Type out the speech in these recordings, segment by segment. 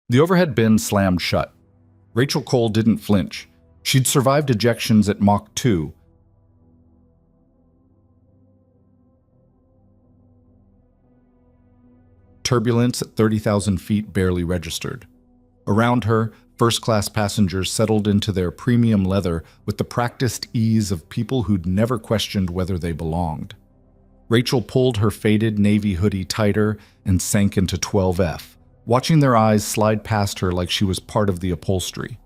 The overhead bin slammed shut. Rachel Cole didn't flinch. She'd survived ejections at Mach 2. Turbulence at 30,000 feet barely registered. Around her, first-class passengers settled into their premium leather with the practiced ease of people who'd never questioned whether they belonged. Rachel pulled her faded navy hoodie tighter and sank into 12F, watching their eyes slide past her like she was part of the upholstery.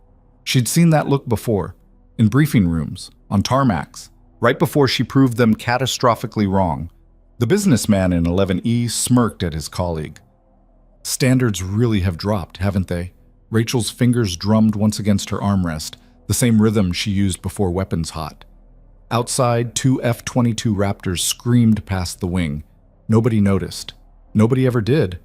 She'd seen that look before, in briefing rooms, on tarmacs, right before she proved them catastrophically wrong. The businessman in 11E smirked at his colleague. Standards really have dropped, haven't they? Rachel's fingers drummed once against her armrest, the same rhythm she used before weapons hot. Outside, two F-22 Raptors screamed past the wing. Nobody noticed. Nobody ever did.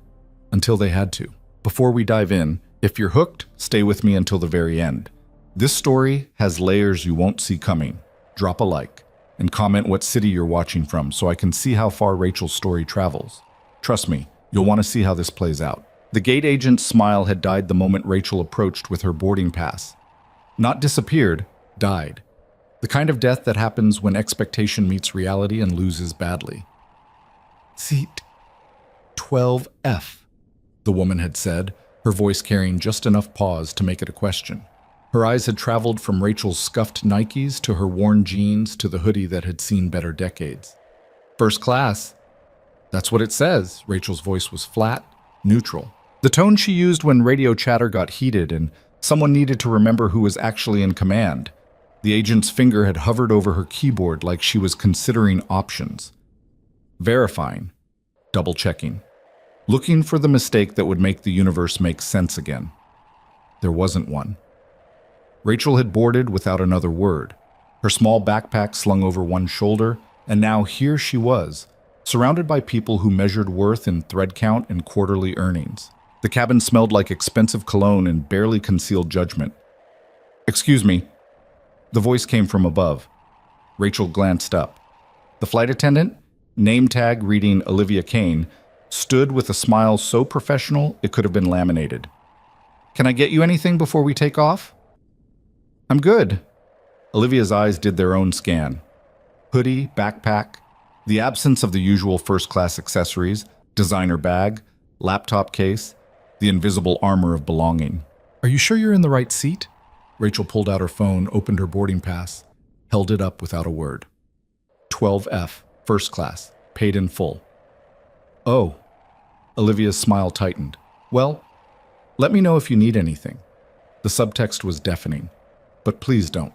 Until they had to. Before we dive in, if you're hooked, stay with me until the very end. This story has layers you won't see coming. Drop a like, and comment what city you're watching from so I can see how far Rachel's story travels. Trust me, you'll want to see how this plays out. The gate agent's smile had died the moment Rachel approached with her boarding pass. Not disappeared, died. The kind of death that happens when expectation meets reality and loses badly. Seat 12F, the woman had said, her voice carrying just enough pause to make it a question. Her eyes had traveled from Rachel's scuffed Nikes to her worn jeans to the hoodie that had seen better decades. First class. That's what it says. Rachel's voice was flat, neutral. The tone she used when radio chatter got heated and someone needed to remember who was actually in command. The agent's finger had hovered over her keyboard like she was considering options. Verifying. Double-checking. Looking for the mistake that would make the universe make sense again. There wasn't one. Rachel had boarded without another word, her small backpack slung over one shoulder, and now here she was, surrounded by people who measured worth in thread count and quarterly earnings. The cabin smelled like expensive cologne and barely concealed judgment. "Excuse me." The voice came from above. Rachel glanced up. The flight attendant, name tag reading Olivia Kane, stood with a smile so professional it could have been laminated. "Can I get you anything before we take off?" "I'm good." Olivia's eyes did their own scan. Hoodie, backpack, the absence of the usual first-class accessories, designer bag, laptop case, the invisible armor of belonging. "Are you sure you're in the right seat?" Rachel pulled out her phone, opened her boarding pass, held it up without a word. 12F, first class, paid in full. "Oh." Olivia's smile tightened. "Well, let me know if you need anything." The subtext was deafening. "But please don't."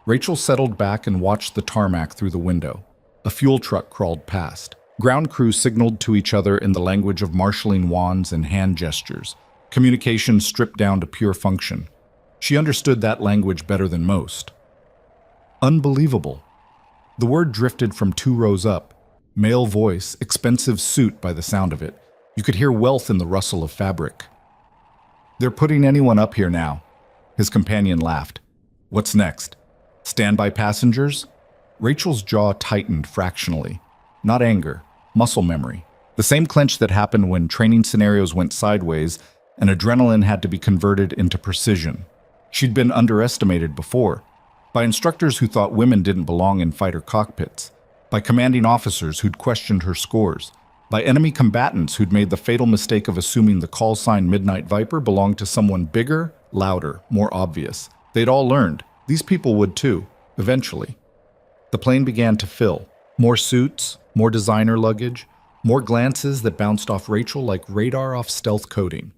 Rachel settled back and watched the tarmac through the window. A fuel truck crawled past. Ground crew signaled to each other in the language of marshalling wands and hand gestures, communication stripped down to pure function. She understood that language better than most. Unbelievable. The word drifted from 2 rows up. Male voice, expensive suit by the sound of it. You could hear wealth in the rustle of fabric. "They're putting anyone up here now." His companion laughed. "What's next? Standby passengers?" Rachel's jaw tightened fractionally. Not anger, muscle memory. The same clench that happened when training scenarios went sideways and adrenaline had to be converted into precision. She'd been underestimated before, by instructors who thought women didn't belong in fighter cockpits, by commanding officers who'd questioned her scores, by enemy combatants who'd made the fatal mistake of assuming the call sign Midnight Viper belonged to someone bigger, louder, more obvious. They'd all learned. These people would too, eventually. The plane began to fill. More suits, more designer luggage, more glances that bounced off Rachel like radar off stealth coding.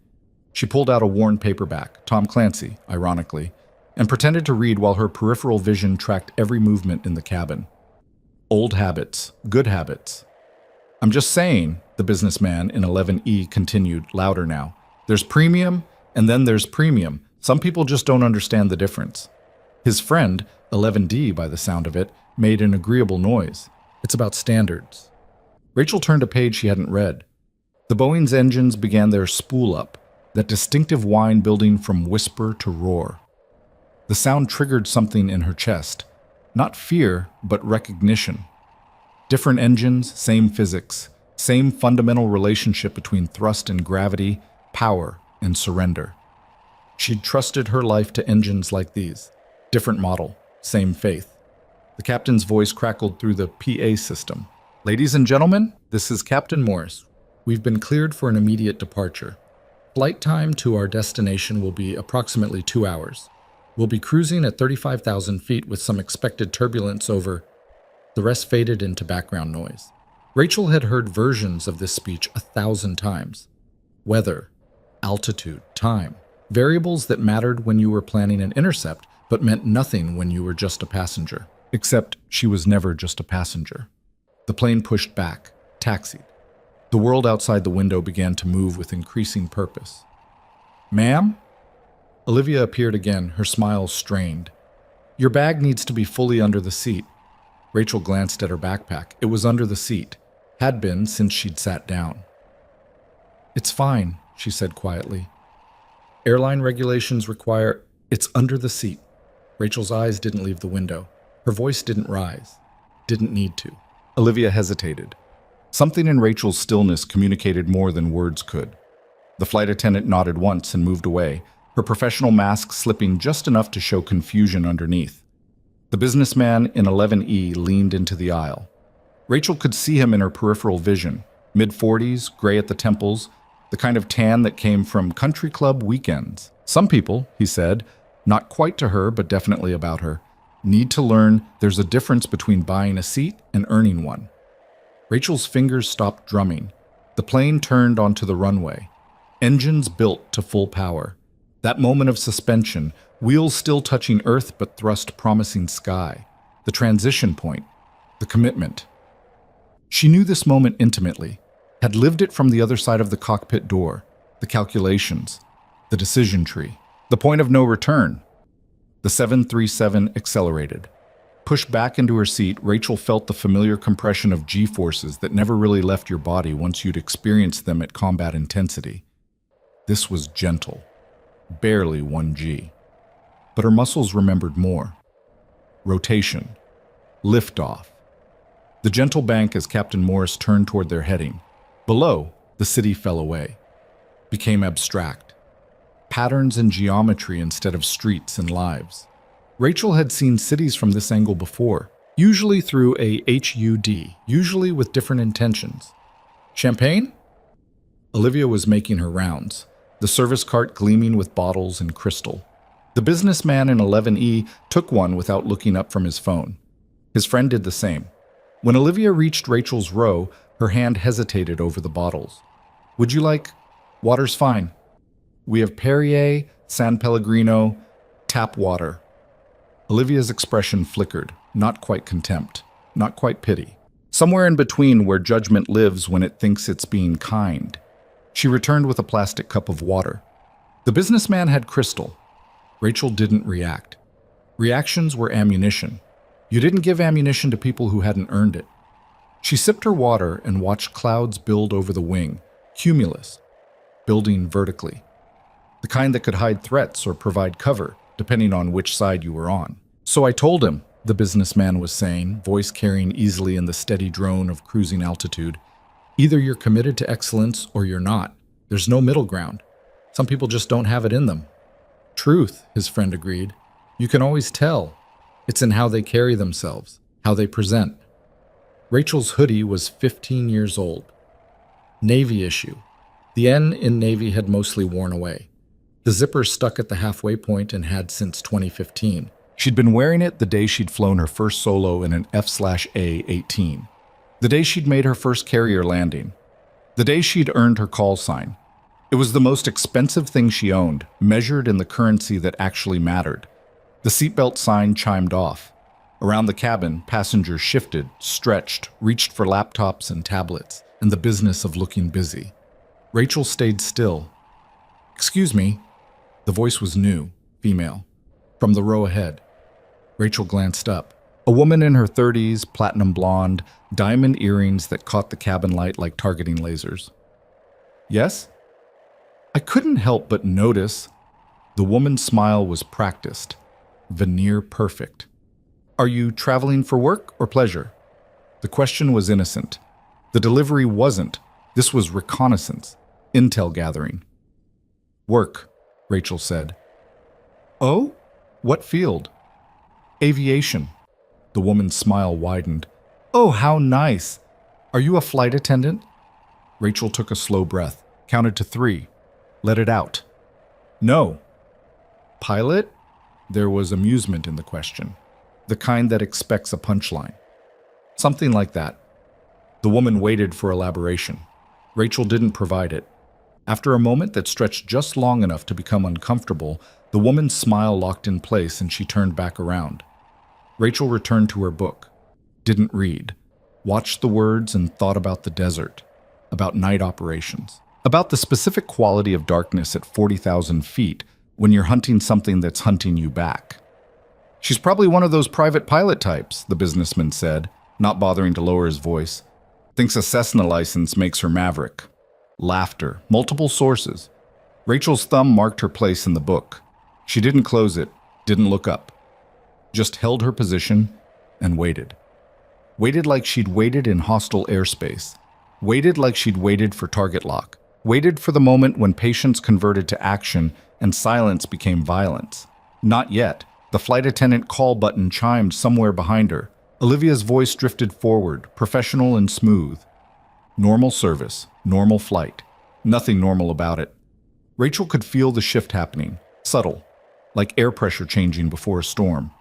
She pulled out a worn paperback, Tom Clancy, ironically, and pretended to read while her peripheral vision tracked every movement in the cabin. Old habits, good habits. "I'm just saying," the businessman in 11E continued, louder now. "There's premium, and then there's premium. Some people just don't understand the difference." His friend, 11D by the sound of it, made an agreeable noise. "It's about standards." Rachel turned a page she hadn't read. The Boeing's engines began their spool up, that distinctive whine building from whisper to roar. The sound triggered something in her chest. Not fear, but recognition. Different engines, same physics, same fundamental relationship between thrust and gravity, power and surrender. She'd trusted her life to engines like these. Different model, same faith. The captain's voice crackled through the PA system. "Ladies and gentlemen, this is Captain Morris. We've been cleared for an immediate departure. Flight time to our destination will be approximately 2 hours. We'll be cruising at 35,000 feet with some expected turbulence over." The rest faded into background noise. Rachel had heard versions of this speech 1,000 times. Weather, altitude, time. Variables that mattered when you were planning an intercept, but meant nothing when you were just a passenger. Except she was never just a passenger. The plane pushed back, taxied. The world outside the window began to move with increasing purpose. "Ma'am?" Olivia appeared again, her smile strained. "Your bag needs to be fully under the seat." Rachel glanced at her backpack. It was under the seat. Had been since she'd sat down. "It's fine," she said quietly. "Airline regulations require—" "It's under the seat." Rachel's eyes didn't leave the window. Her voice didn't rise. Didn't need to. Olivia hesitated. Something in Rachel's stillness communicated more than words could. The flight attendant nodded once and moved away, her professional mask slipping just enough to show confusion underneath. The businessman in 11E leaned into the aisle. Rachel could see him in her peripheral vision, mid-40s, gray at the temples, the kind of tan that came from country club weekends. "Some people," he said, not quite to her but definitely about her, "need to learn there's a difference between buying a seat and earning one." Rachel's fingers stopped drumming. The plane turned onto the runway. Engines built to full power. That moment of suspension, wheels still touching earth but thrust promising sky. The transition point. The commitment. She knew this moment intimately, had lived it from the other side of the cockpit door, the calculations, the decision tree, the point of no return. The 737 accelerated. Pushed back into her seat, Rachel felt the familiar compression of G-forces that never really left your body once you'd experienced them at combat intensity. This was gentle. Barely 1G. But her muscles remembered more. Rotation. Liftoff. The gentle bank as Captain Morris turned toward their heading. Below, the city fell away. Became abstract. Patterns and geometry instead of streets and lives. Rachel had seen cities from this angle before, usually through a HUD, usually with different intentions. Champagne? Olivia was making her rounds, the service cart gleaming with bottles and crystal. The businessman in 11E took one without looking up from his phone. His friend did the same. When Olivia reached Rachel's row, her hand hesitated over the bottles. "Would you like—" "Water's fine. We have Perrier, San Pellegrino, tap water." Olivia's expression flickered, not quite contempt, not quite pity. Somewhere in between where judgment lives when it thinks it's being kind. She returned with a plastic cup of water. The businessman had crystal. Rachel didn't react. Reactions were ammunition. You didn't give ammunition to people who hadn't earned it. She sipped her water and watched clouds build over the wing, cumulus, building vertically. The kind that could hide threats or provide cover, depending on which side you were on. "So I told him," the businessman was saying, voice carrying easily in the steady drone of cruising altitude. "Either you're committed to excellence or you're not. There's no middle ground. Some people just don't have it in them." "Truth," his friend agreed. "You can always tell. It's in how they carry themselves, how they present." Rachel's hoodie was 15 years old. Navy issue. The N in Navy had mostly worn away. The zipper stuck at the halfway point and had since 2015. She'd been wearing it the day she'd flown her first solo in an F/A-18. The day she'd made her first carrier landing. The day she'd earned her call sign. It was the most expensive thing she owned, measured in the currency that actually mattered. The seatbelt sign chimed off. Around the cabin, passengers shifted, stretched, reached for laptops and tablets, and the business of looking busy. Rachel stayed still. "Excuse me." The voice was new, female, from the row ahead. Rachel glanced up. A woman in her 30s, platinum blonde, diamond earrings that caught the cabin light like targeting lasers. "Yes?" I couldn't help but notice. The woman's smile was practiced, veneer perfect. "Are you traveling for work or pleasure?" The question was innocent. The delivery wasn't. This was reconnaissance, intel gathering. Work, Rachel said. Oh? What field? Aviation. The woman's smile widened. Oh, how nice. Are you a flight attendant? Rachel took a slow breath, counted to 3, let it out. No. Pilot? There was amusement in the question, the kind that expects a punchline. Something like that. The woman waited for elaboration. Rachel didn't provide it. After a moment that stretched just long enough to become uncomfortable, the woman's smile locked in place and she turned back around. Rachel returned to her book, didn't read, watched the words and thought about the desert, about night operations, about the specific quality of darkness at 40,000 feet when you're hunting something that's hunting you back. She's probably one of those private pilot types, the businessman said, not bothering to lower his voice. Thinks a Cessna license makes her maverick. Laughter, multiple sources. Rachel's thumb marked her place in the book. She didn't close it, didn't look up. Just held her position and waited. Waited like she'd waited in hostile airspace. Waited like she'd waited for target lock. Waited for the moment when patience converted to action and silence became violence. Not yet. The flight attendant call button chimed somewhere behind her. Olivia's voice drifted forward, professional and smooth. Normal service, normal flight. Nothing normal about it. Rachel could feel the shift happening, subtle, like air pressure changing before a storm.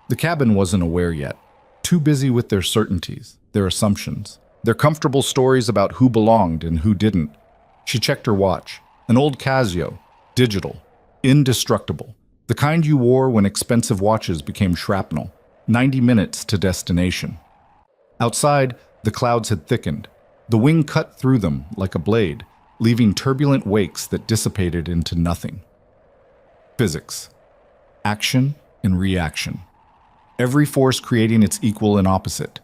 The cabin wasn't aware yet, too busy with their certainties, their assumptions, their comfortable stories about who belonged and who didn't. She checked her watch, an old Casio, digital, indestructible, the kind you wore when expensive watches became shrapnel. 90 minutes to destination. Outside, the clouds had thickened. The wing cut through them like a blade, leaving turbulent wakes that dissipated into nothing. Physics. Action and reaction. Every force creating its equal and opposite.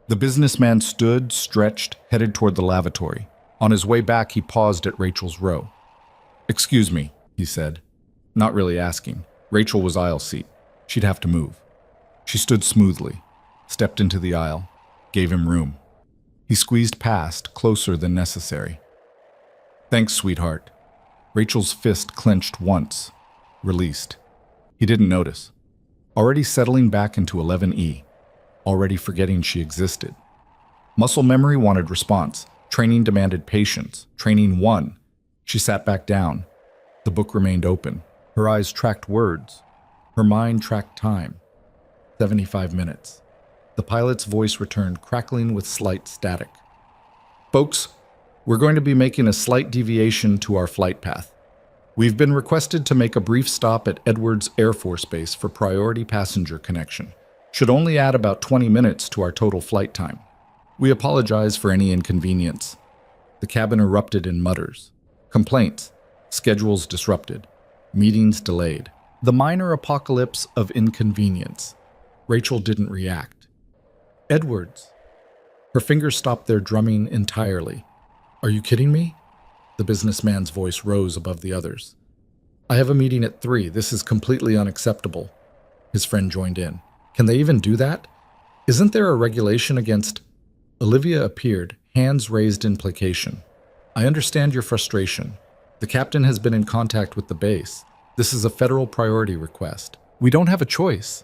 The businessman stood, stretched, headed toward the lavatory. On his way back, he paused at Rachel's row. "Excuse me," he said, not really asking. Rachel was aisle seat. She'd have to move. She stood smoothly, stepped into the aisle, gave him room. He squeezed past, closer than necessary. "Thanks, sweetheart." Rachel's fist clenched once, released. He didn't notice. Already settling back into 11E, already forgetting she existed. Muscle memory wanted response. Training demanded patience. Training won. She sat back down. The book remained open. Her eyes tracked words. Her mind tracked time. 75 minutes. The pilot's voice returned, crackling with slight static. "Folks, we're going to be making a slight deviation to our flight path. We've been requested to make a brief stop at Edwards Air Force Base for priority passenger connection. Should only add about 20 minutes to our total flight time. We apologize for any inconvenience." The cabin erupted in mutters. Complaints. Schedules disrupted. Meetings delayed. The minor apocalypse of inconvenience. Rachel didn't react. "Edwards." Her fingers stopped their drumming entirely. "Are you kidding me?" The businessman's voice rose above the others. "I have a meeting at 3. This is completely unacceptable." His friend joined in. "Can they even do that? Isn't there a regulation against—" Olivia appeared, hands raised in placation. "I understand your frustration. The captain has been in contact with the base. This is a federal priority request. We don't have a choice."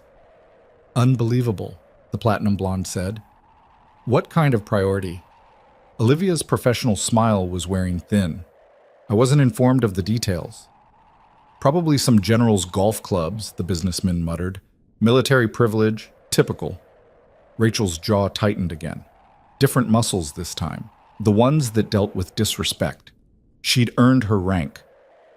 "Unbelievable," the platinum blonde said. "What kind of priority?" Olivia's professional smile was wearing thin. "I wasn't informed of the details." "Probably some general's golf clubs," the businessman muttered. "Military privilege, typical." Rachel's jaw tightened again. Different muscles this time, the ones that dealt with disrespect. She'd earned her rank,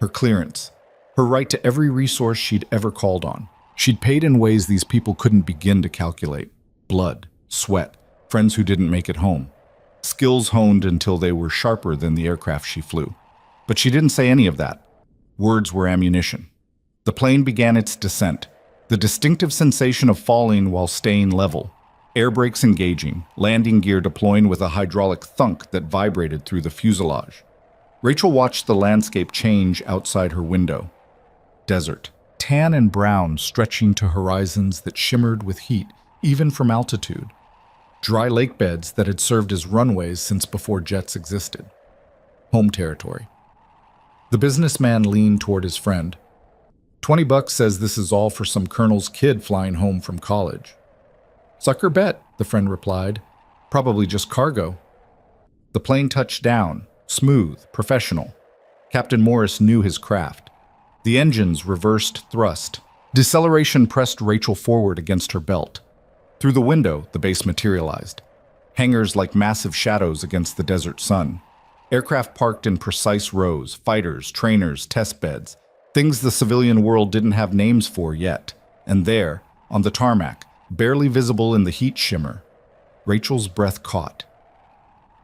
her clearance, her right to every resource she'd ever called on. She'd paid in ways these people couldn't begin to calculate. Blood, sweat, friends who didn't make it home. Skills honed until they were sharper than the aircraft she flew. But she didn't say any of that. Words were ammunition. The plane began its descent, the distinctive sensation of falling while staying level. Air brakes engaging, landing gear deploying with a hydraulic thunk that vibrated through the fuselage. Rachel watched the landscape change outside her window. Desert, tan and brown stretching to horizons that shimmered with heat, even from altitude. Dry lake beds that had served as runways since before jets existed. Home territory. The businessman leaned toward his friend. $20 says this is all for some colonel's kid flying home from college. Sucker bet, the friend replied. Probably just cargo. The plane touched down, smooth, professional. Captain Morris knew his craft. The engines reversed thrust. Deceleration pressed Rachel forward against her belt. Through the window, the base materialized. Hangars like massive shadows against the desert sun. Aircraft parked in precise rows, fighters, trainers, test beds, things the civilian world didn't have names for yet. And there, on the tarmac, barely visible in the heat shimmer, Rachel's breath caught.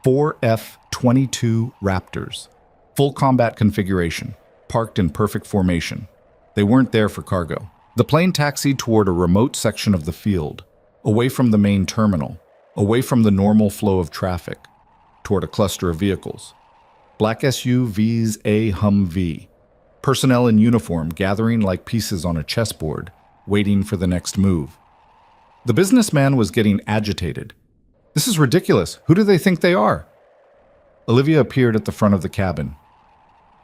4 F-22 Raptors, full combat configuration, parked in perfect formation. They weren't there for cargo. The plane taxied toward a remote section of the field, away from the main terminal, away from the normal flow of traffic, toward a cluster of vehicles. Black SUVs, a Humvee. Personnel in uniform gathering like pieces on a chessboard, waiting for the next move. The businessman was getting agitated. This is ridiculous. Who do they think they are? Olivia appeared at the front of the cabin.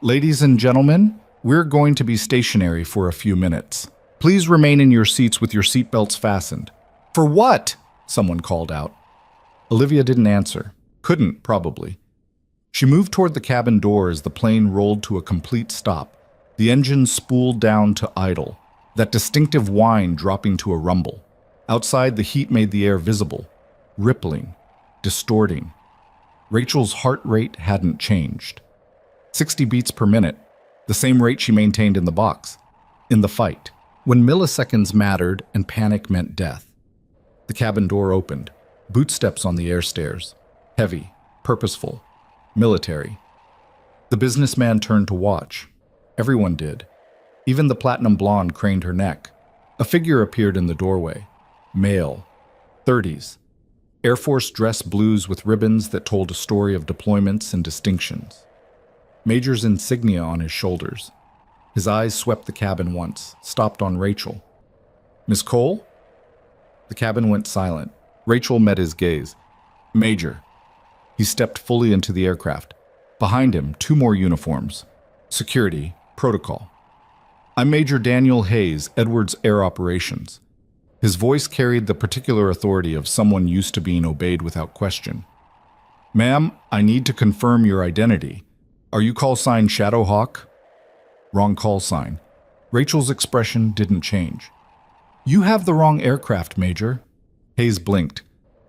Ladies and gentlemen, we're going to be stationary for a few minutes. Please remain in your seats with your seatbelts fastened. For what? Someone called out. Olivia didn't answer. Couldn't, probably. She moved toward the cabin door as the plane rolled to a complete stop. The engine spooled down to idle, that distinctive whine dropping to a rumble. Outside, the heat made the air visible, rippling, distorting. Rachel's heart rate hadn't changed. 60 beats per minute, the same rate she maintained in the box, in the fight, when milliseconds mattered and panic meant death. The cabin door opened, bootsteps on the air stairs, heavy, purposeful, military. The businessman turned to watch. Everyone did. Even the platinum blonde craned her neck. A figure appeared in the doorway. Male, 30s. Air Force dress blues with ribbons that told a story of deployments and distinctions. Major's insignia on his shoulders. His eyes swept the cabin once, stopped on Rachel. Miss Cole? The cabin went silent. Rachel met his gaze. Major. He stepped fully into the aircraft. Behind him, 2 more uniforms. Security, protocol. I'm Major Daniel Hayes, Edwards Air Operations. His voice carried the particular authority of someone used to being obeyed without question. Ma'am, I need to confirm your identity. Are you call sign Shadowhawk? Wrong call sign. Rachel's expression didn't change. You have the wrong aircraft, Major. Hayes blinked,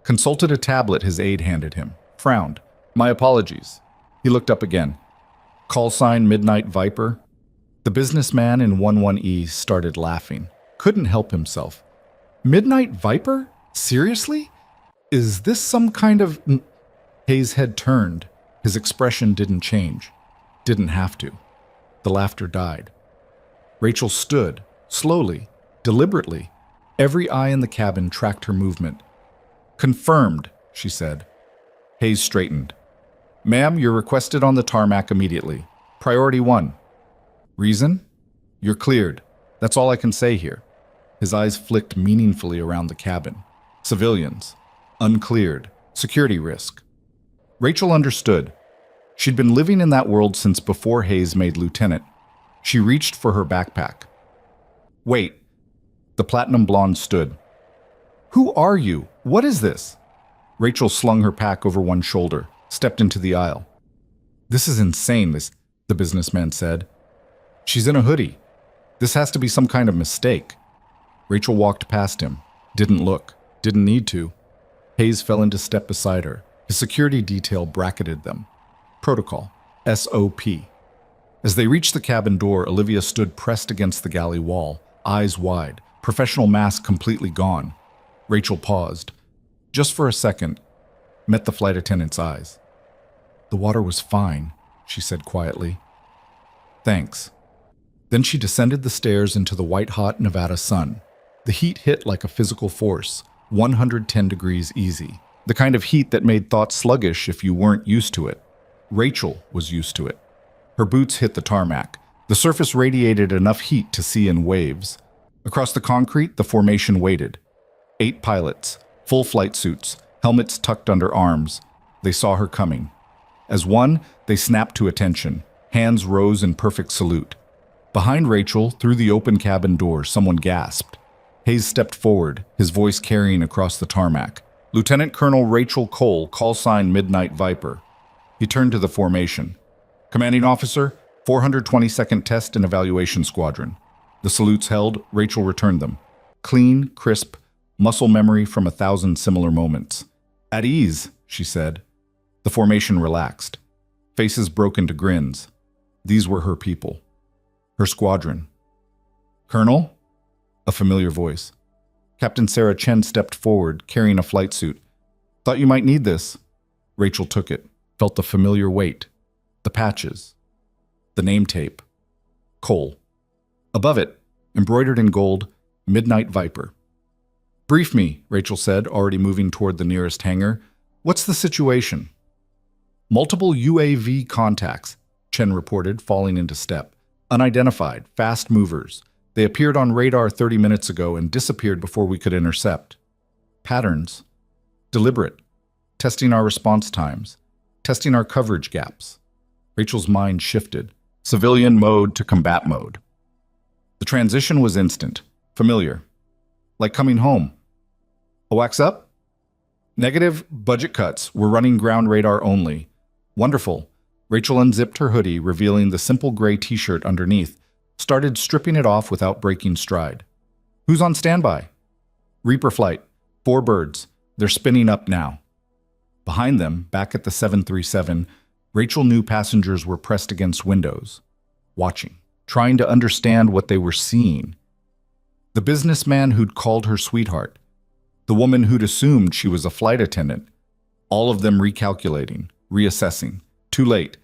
consulted a tablet his aide handed him, frowned. My apologies. He looked up again. Call sign Midnight Viper? The businessman in 11E started laughing. Couldn't help himself. Midnight Viper? Seriously? Is this some kind of... Hayes' head turned. His expression didn't change. Didn't have to. The laughter died. Rachel stood, slowly, deliberately. Every eye in the cabin tracked her movement. Confirmed, she said. Hayes straightened. Ma'am, you're requested on the tarmac immediately. Priority 1. Reason? You're cleared. That's all I can say here. His eyes flicked meaningfully around the cabin. Civilians. Uncleared. Security risk. Rachel understood. She'd been living in that world since before Hayes made lieutenant. She reached for her backpack. Wait. The platinum blonde stood. Who are you? What is this? Rachel slung her pack over one shoulder, stepped into the aisle. This is insane, the businessman said. She's in a hoodie. This has to be some kind of mistake. Rachel walked past him, didn't look, didn't need to. Hayes fell into step beside her. His security detail bracketed them. Protocol, SOP. As they reached the cabin door, Olivia stood pressed against the galley wall, eyes wide, professional mask completely gone. Rachel paused. Just for a second, met the flight attendant's eyes. The water was fine, she said quietly. Thanks. Then she descended the stairs into the white-hot Nevada sun. The heat hit like a physical force, 110 degrees easy. The kind of heat that made thoughts sluggish if you weren't used to it. Rachel was used to it. Her boots hit the tarmac. The surface radiated enough heat to see in waves. Across the concrete, the formation waited. 8 pilots, full flight suits, helmets tucked under arms. They saw her coming. As one, they snapped to attention, Hands rose in perfect salute. Behind Rachel, through the open cabin door, someone gasped. Hayes stepped forward, his voice carrying across the tarmac. Lieutenant Colonel Rachel Cole, call sign Midnight Viper. He turned to the formation. Commanding Officer, 422nd Test and Evaluation Squadron. The salutes held, Rachel returned them. Clean, crisp, muscle memory from 1,000 similar moments. At ease, she said. The formation relaxed. Faces broke into grins. These were her people. Her squadron. Colonel? A familiar voice. Captain Sarah Chen stepped forward, carrying a flight suit. Thought you might need this. Rachel took it, felt the familiar weight. The patches. The name tape. Cole. Above it, embroidered in gold, Midnight Viper. Brief me, Rachel said, already moving toward the nearest hangar. What's the situation? Multiple UAV contacts, Chen reported, falling into step. Unidentified, fast movers. They appeared on radar 30 minutes ago and disappeared before we could intercept. Patterns. Deliberate. Testing our response times. Testing our coverage gaps. Rachel's mind shifted. Civilian mode to combat mode. The transition was instant. Familiar. Like coming home. A wax up? Negative budget cuts. We're running ground radar only. Wonderful. Rachel unzipped her hoodie, revealing the simple gray t-shirt underneath, started stripping it off without breaking stride. Who's on standby? Reaper flight. 4 birds. They're spinning up now. Behind them, back at the 737, Rachel knew passengers were pressed against windows, watching, trying to understand what they were seeing. The businessman who'd called her sweetheart, the woman who'd assumed she was a flight attendant, all of them recalculating, reassessing. Too late.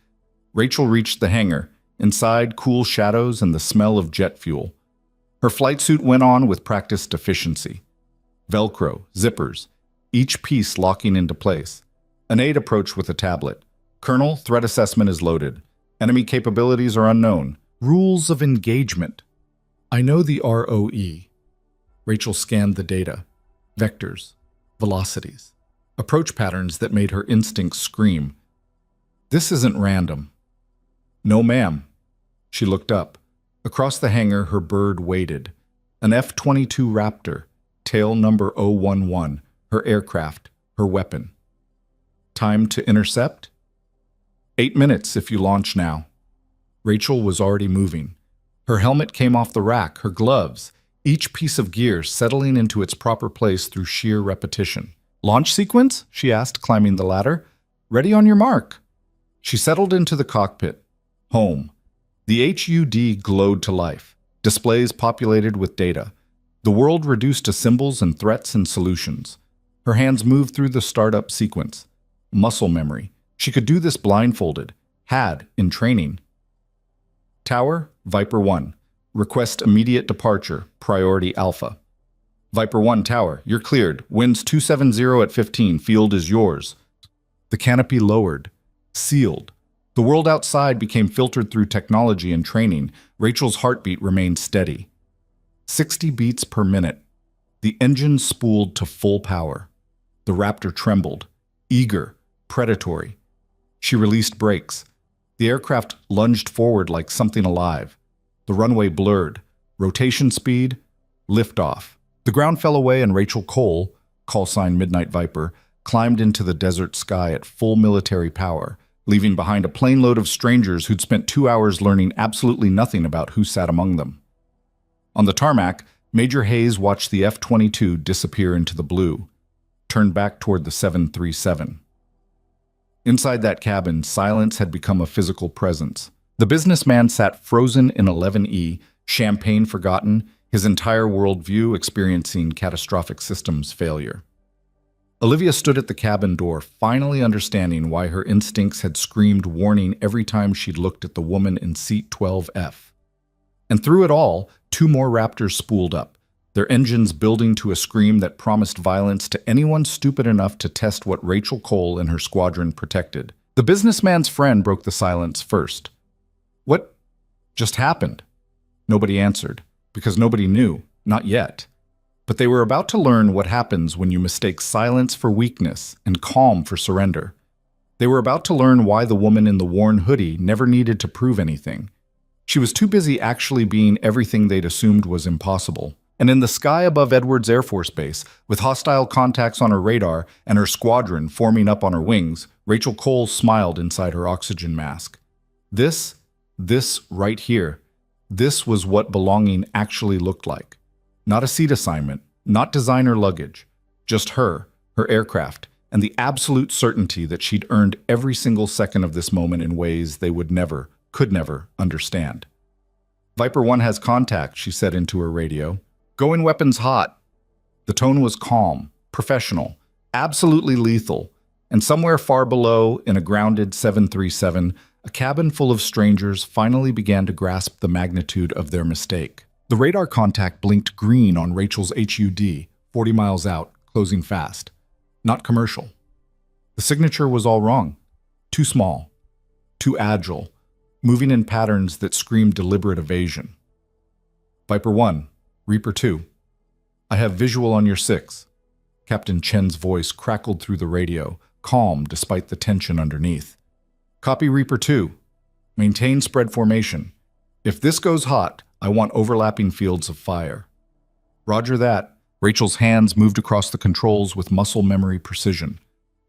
Rachel reached the hangar, inside cool shadows and the smell of jet fuel. Her flight suit went on with practiced efficiency. Velcro, zippers, each piece locking into place. An aide approached with a tablet. Colonel, threat assessment is loaded. Enemy capabilities are unknown. Rules of engagement. I know the ROE. Rachel scanned the data. Vectors, velocities, approach patterns that made her instincts scream. This isn't random. No, ma'am. She looked up. Across the hangar, her bird waited. An F-22 Raptor, tail number 011, her aircraft, her weapon. Time to intercept? 8 minutes if you launch now. Rachel was already moving. Her helmet came off the rack, her gloves, each piece of gear settling into its proper place through sheer repetition. Launch sequence? She asked, climbing the ladder. Ready on your mark. She settled into the cockpit. Home. The HUD glowed to life. Displays populated with data. The world reduced to symbols and threats and solutions. Her hands moved through the startup sequence. Muscle memory. She could do this blindfolded. Had, in training. Tower, Viper 1. Request immediate departure, priority Alpha. Viper 1 Tower, you're cleared. Winds 270 at 15, field is yours. The canopy lowered. Sealed. The world outside became filtered through technology and training. Rachel's heartbeat remained steady. 60 beats per minute. The engine spooled to full power. The Raptor trembled. Eager. Predatory. She released brakes. The aircraft lunged forward like something alive. The runway blurred. Rotation speed. Liftoff. The ground fell away and Rachel Cole, call sign Midnight Viper, climbed into the desert sky at full military power, leaving behind a plane load of strangers who'd spent 2 hours learning absolutely nothing about who sat among them. On the tarmac, Major Hayes watched the F-22 disappear into the blue, turned back toward the 737. Inside that cabin, silence had become a physical presence. The businessman sat frozen in 11E, champagne forgotten, his entire worldview experiencing catastrophic systems failure. Olivia stood at the cabin door, finally understanding why her instincts had screamed warning every time she'd looked at the woman in seat 12F. And through it all, 2 more Raptors spooled up, their engines building to a scream that promised violence to anyone stupid enough to test what Rachel Cole and her squadron protected. The businessman's friend broke the silence first. What just happened? Nobody answered, because nobody knew, not yet. But they were about to learn what happens when you mistake silence for weakness and calm for surrender. They were about to learn why the woman in the worn hoodie never needed to prove anything. She was too busy actually being everything they'd assumed was impossible. And in the sky above Edwards Air Force Base, with hostile contacts on her radar and her squadron forming up on her wings, Rachel Cole smiled inside her oxygen mask. This right here, this was what belonging actually looked like. Not a seat assignment, not designer luggage, just her aircraft, and the absolute certainty that she'd earned every single second of this moment in ways they could never understand. Viper 1 has contact, she said into her radio. Going weapons hot. The tone was calm, professional, absolutely lethal, and somewhere far below, in a grounded 737, a cabin full of strangers finally began to grasp the magnitude of their mistake. The radar contact blinked green on Rachel's HUD, 40 miles out, closing fast. Not commercial. The signature was all wrong. Too small, too agile, moving in patterns that screamed deliberate evasion. Viper 1, Reaper 2. I have visual on your 6. Captain Chen's voice crackled through the radio, calm despite the tension underneath. Copy Reaper 2. Maintain spread formation. If this goes hot, I want overlapping fields of fire. Roger that. Rachel's hands moved across the controls with muscle memory precision.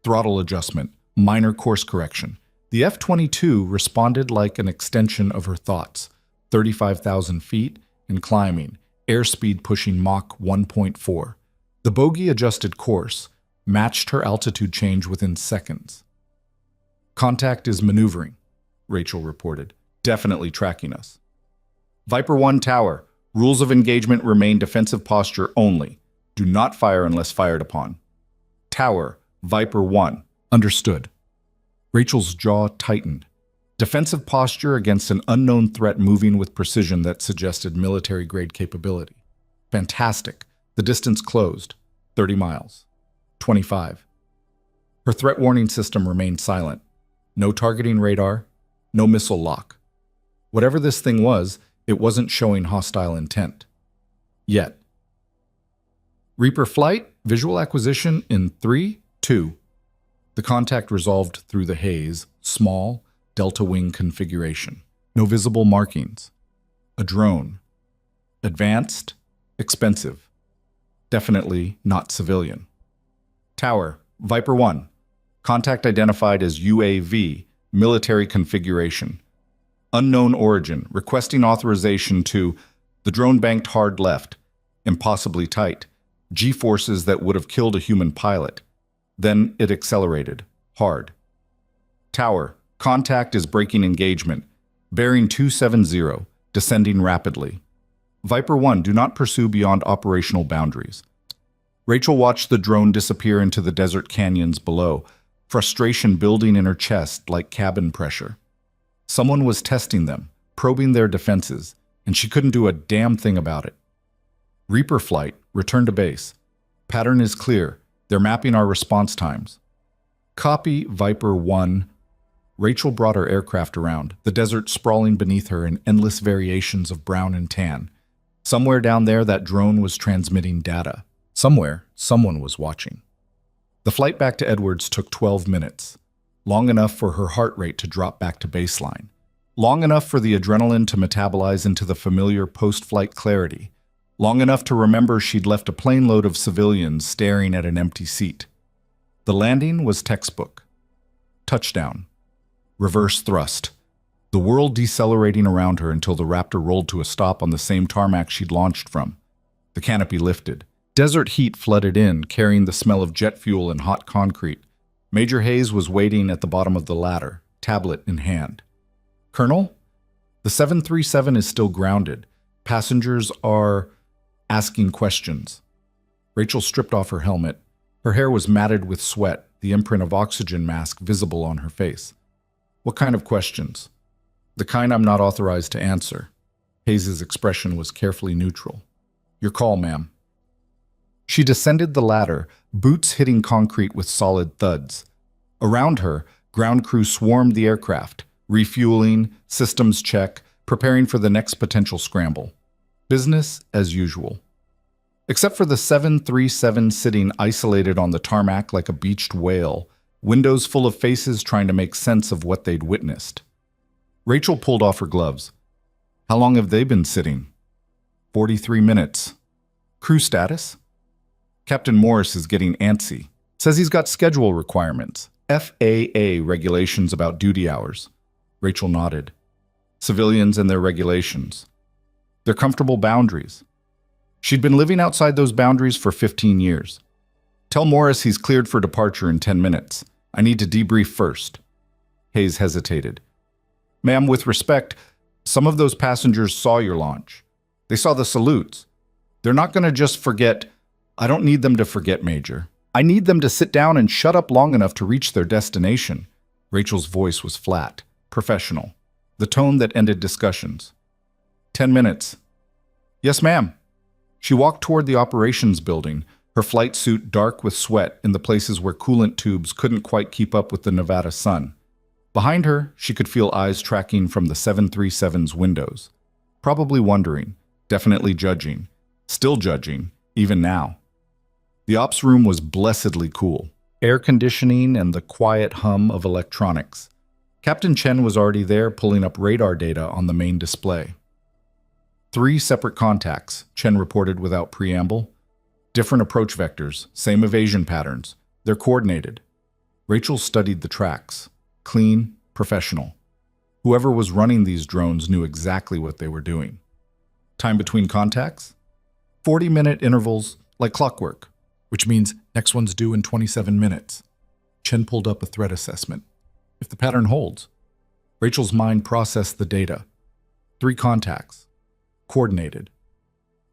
Throttle adjustment, minor course correction. The F-22 responded like an extension of her thoughts. 35,000 feet and climbing, airspeed pushing Mach 1.4. The bogey-adjusted course matched her altitude change within seconds. Contact is maneuvering, Rachel reported, definitely tracking us. Viper 1 Tower, rules of engagement remain defensive posture only. Do not fire unless fired upon. Tower, Viper 1, understood. Rachel's jaw tightened. Defensive posture against an unknown threat moving with precision that suggested military-grade capability. Fantastic. The distance closed. 30 miles. 25. Her threat warning system remained silent. No targeting radar, no missile lock. Whatever this thing was, it wasn't showing hostile intent. Yet. Reaper flight, visual acquisition in 3, 2. The contact resolved through the haze, small, delta wing configuration. No visible markings. A drone. Advanced, expensive. Definitely not civilian. Tower, Viper 1. Contact identified as UAV, military configuration. Unknown origin, requesting authorization to the drone banked hard left, impossibly tight, G-forces that would have killed a human pilot. Then it accelerated, hard. Tower, contact is breaking engagement, bearing 270, descending rapidly. Viper 1, do not pursue beyond operational boundaries. Rachel watched the drone disappear into the desert canyons below, frustration building in her chest like cabin pressure. Someone was testing them, probing their defenses, and she couldn't do a damn thing about it. Reaper flight, return to base. Pattern is clear. They're mapping our response times. Copy Viper 1. Rachel brought her aircraft around, the desert sprawling beneath her in endless variations of brown and tan. Somewhere down there, that drone was transmitting data. Somewhere, someone was watching. The flight back to Edwards took 12 minutes. Long enough for her heart rate to drop back to baseline. Long enough for the adrenaline to metabolize into the familiar post-flight clarity. Long enough to remember she'd left a plane load of civilians staring at an empty seat. The landing was textbook. Touchdown. Reverse thrust. The world decelerating around her until the Raptor rolled to a stop on the same tarmac she'd launched from. The canopy lifted. Desert heat flooded in, carrying the smell of jet fuel and hot concrete. Major Hayes was waiting at the bottom of the ladder, tablet in hand. Colonel? The 737 is still grounded. Passengers are asking questions. Rachel stripped off her helmet. Her hair was matted with sweat, the imprint of oxygen mask visible on her face. What kind of questions? The kind I'm not authorized to answer. Hayes' expression was carefully neutral. Your call, ma'am. She descended the ladder, boots hitting concrete with solid thuds. Around her, ground crew swarmed the aircraft, refueling, systems check, preparing for the next potential scramble. Business as usual. Except for the 737 sitting isolated on the tarmac like a beached whale, windows full of faces trying to make sense of what they'd witnessed. Rachel pulled off her gloves. How long have they been sitting? 43 minutes. Crew status? Captain Morris is getting antsy. Says he's got schedule requirements. FAA regulations about duty hours. Rachel nodded. Civilians and their regulations. Their comfortable boundaries. She'd been living outside those boundaries for 15 years. Tell Morris he's cleared for departure in 10 minutes. I need to debrief first. Hayes hesitated. Ma'am, with respect, some of those passengers saw your launch. They saw the salutes. They're not going to just forget. I don't need them to forget, Major. I need them to sit down and shut up long enough to reach their destination. Rachel's voice was flat, professional, the tone that ended discussions. 10 minutes. Yes, ma'am. She walked toward the operations building, her flight suit dark with sweat in the places where coolant tubes couldn't quite keep up with the Nevada sun. Behind her, she could feel eyes tracking from the 737's windows, probably wondering, definitely judging, still judging, even now. The ops room was blessedly cool, air conditioning and the quiet hum of electronics. Captain Chen was already there pulling up radar data on the main display. 3 separate contacts, Chen reported without preamble. Different approach vectors, same evasion patterns. They're coordinated. Rachel studied the tracks. Clean, professional. Whoever was running these drones knew exactly what they were doing. Time between contacts? 40-minute intervals, like clockwork, which means next one's due in 27 minutes. Chen pulled up a threat assessment. If the pattern holds. Rachel's mind processed the data. 3 contacts. Coordinated.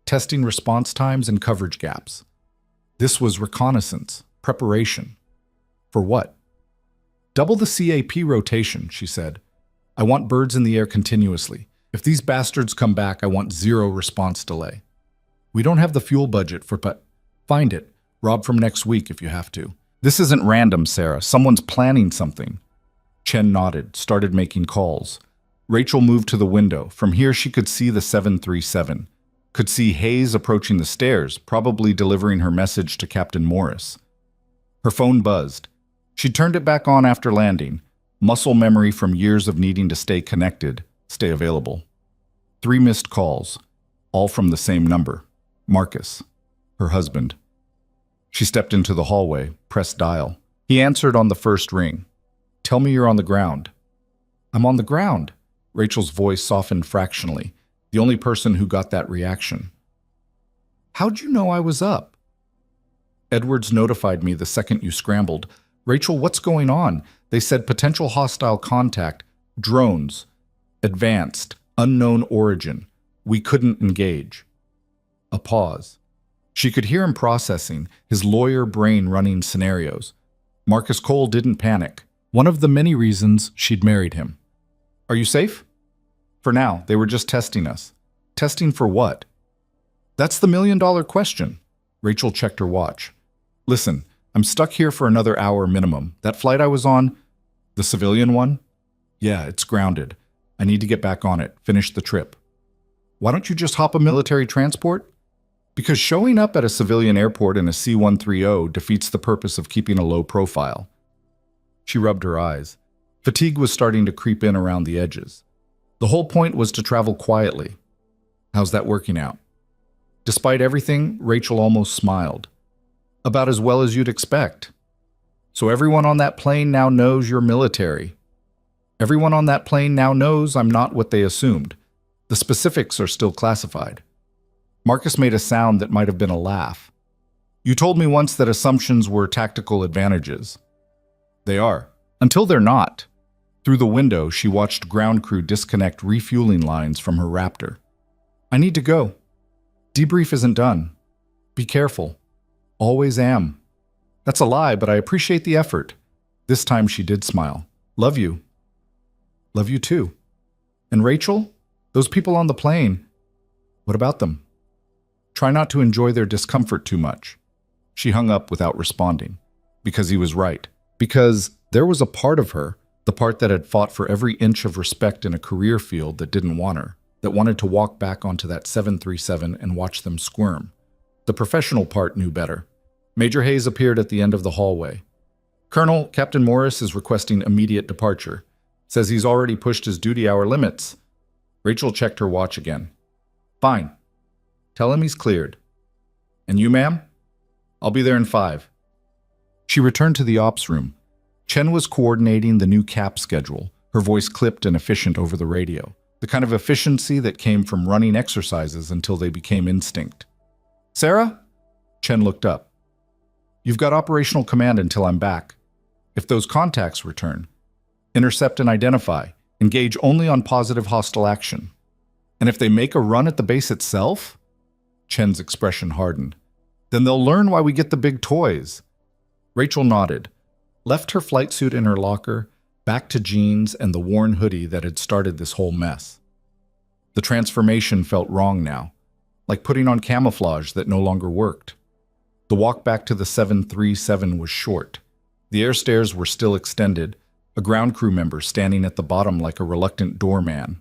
Testing response times and coverage gaps. This was reconnaissance, preparation. For what? Double the CAP rotation, she said. I want birds in the air continuously. If these bastards come back, I want 0 response delay. We don't have the fuel budget for, but find it. Rob from next week if you have to. This isn't random, Sarah. Someone's planning something. Chen nodded, started making calls. Rachel moved to the window. From here, she could see the 737. Could see Hayes approaching the stairs, probably delivering her message to Captain Morris. Her phone buzzed. She turned it back on after landing. Muscle memory from years of needing to stay connected, stay available. 3 missed calls, all from the same number. Marcus, her husband. She stepped into the hallway, pressed dial. He answered on the first ring. Tell me you're on the ground. I'm on the ground. Rachel's voice softened fractionally, the only person who got that reaction. How'd you know I was up? Edwards notified me the second you scrambled. Rachel, what's going on? They said potential hostile contact, drones, advanced, unknown origin. We couldn't engage. A pause. She could hear him processing, his lawyer brain running scenarios. Marcus Cole didn't panic. One of the many reasons she'd married him. Are you safe? For now, they were just testing us. Testing for what? That's the million-dollar question. Rachel checked her watch. Listen, I'm stuck here for another hour minimum. That flight I was on, the civilian one? Yeah, it's grounded. I need to get back on it, finish the trip. Why don't you just hop a military transport? Because showing up at a civilian airport in a C-130 defeats the purpose of keeping a low profile. She rubbed her eyes. Fatigue was starting to creep in around the edges. The whole point was to travel quietly. How's that working out? Despite everything, Rachel almost smiled. About as well as you'd expect. So everyone on that plane now knows you're military. Everyone on that plane now knows I'm not what they assumed. The specifics are still classified. Marcus made a sound that might have been a laugh. You told me once that assumptions were tactical advantages. They are. Until they're not. Through the window, she watched ground crew disconnect refueling lines from her Raptor. I need to go. Debrief isn't done. Be careful. Always am. That's a lie, but I appreciate the effort. This time she did smile. Love you. Love you too. And Rachel? Those people on the plane. What about them? Try not to enjoy their discomfort too much. She hung up without responding. Because he was right. Because there was a part of her, the part that had fought for every inch of respect in a career field that didn't want her, that wanted to walk back onto that 737 and watch them squirm. The professional part knew better. Major Hayes appeared at the end of the hallway. Colonel, Captain Morris is requesting immediate departure. Says he's already pushed his duty hour limits. Rachel checked her watch again. Fine. Tell him he's cleared. And you, ma'am? I'll be there in 5. She returned to the ops room. Chen was coordinating the new cap schedule, her voice clipped and efficient over the radio, the kind of efficiency that came from running exercises until they became instinct. Sarah? Chen looked up. You've got operational command until I'm back. If those contacts return, intercept and identify, engage only on positive hostile action. And if they make a run at the base itself? Chen's expression hardened. Then they'll learn why we get the big toys. Rachel nodded, left her flight suit in her locker, back to jeans and the worn hoodie that had started this whole mess. The transformation felt wrong now, like putting on camouflage that no longer worked. The walk back to the 737 was short. The air stairs were still extended, a ground crew member standing at the bottom like a reluctant doorman.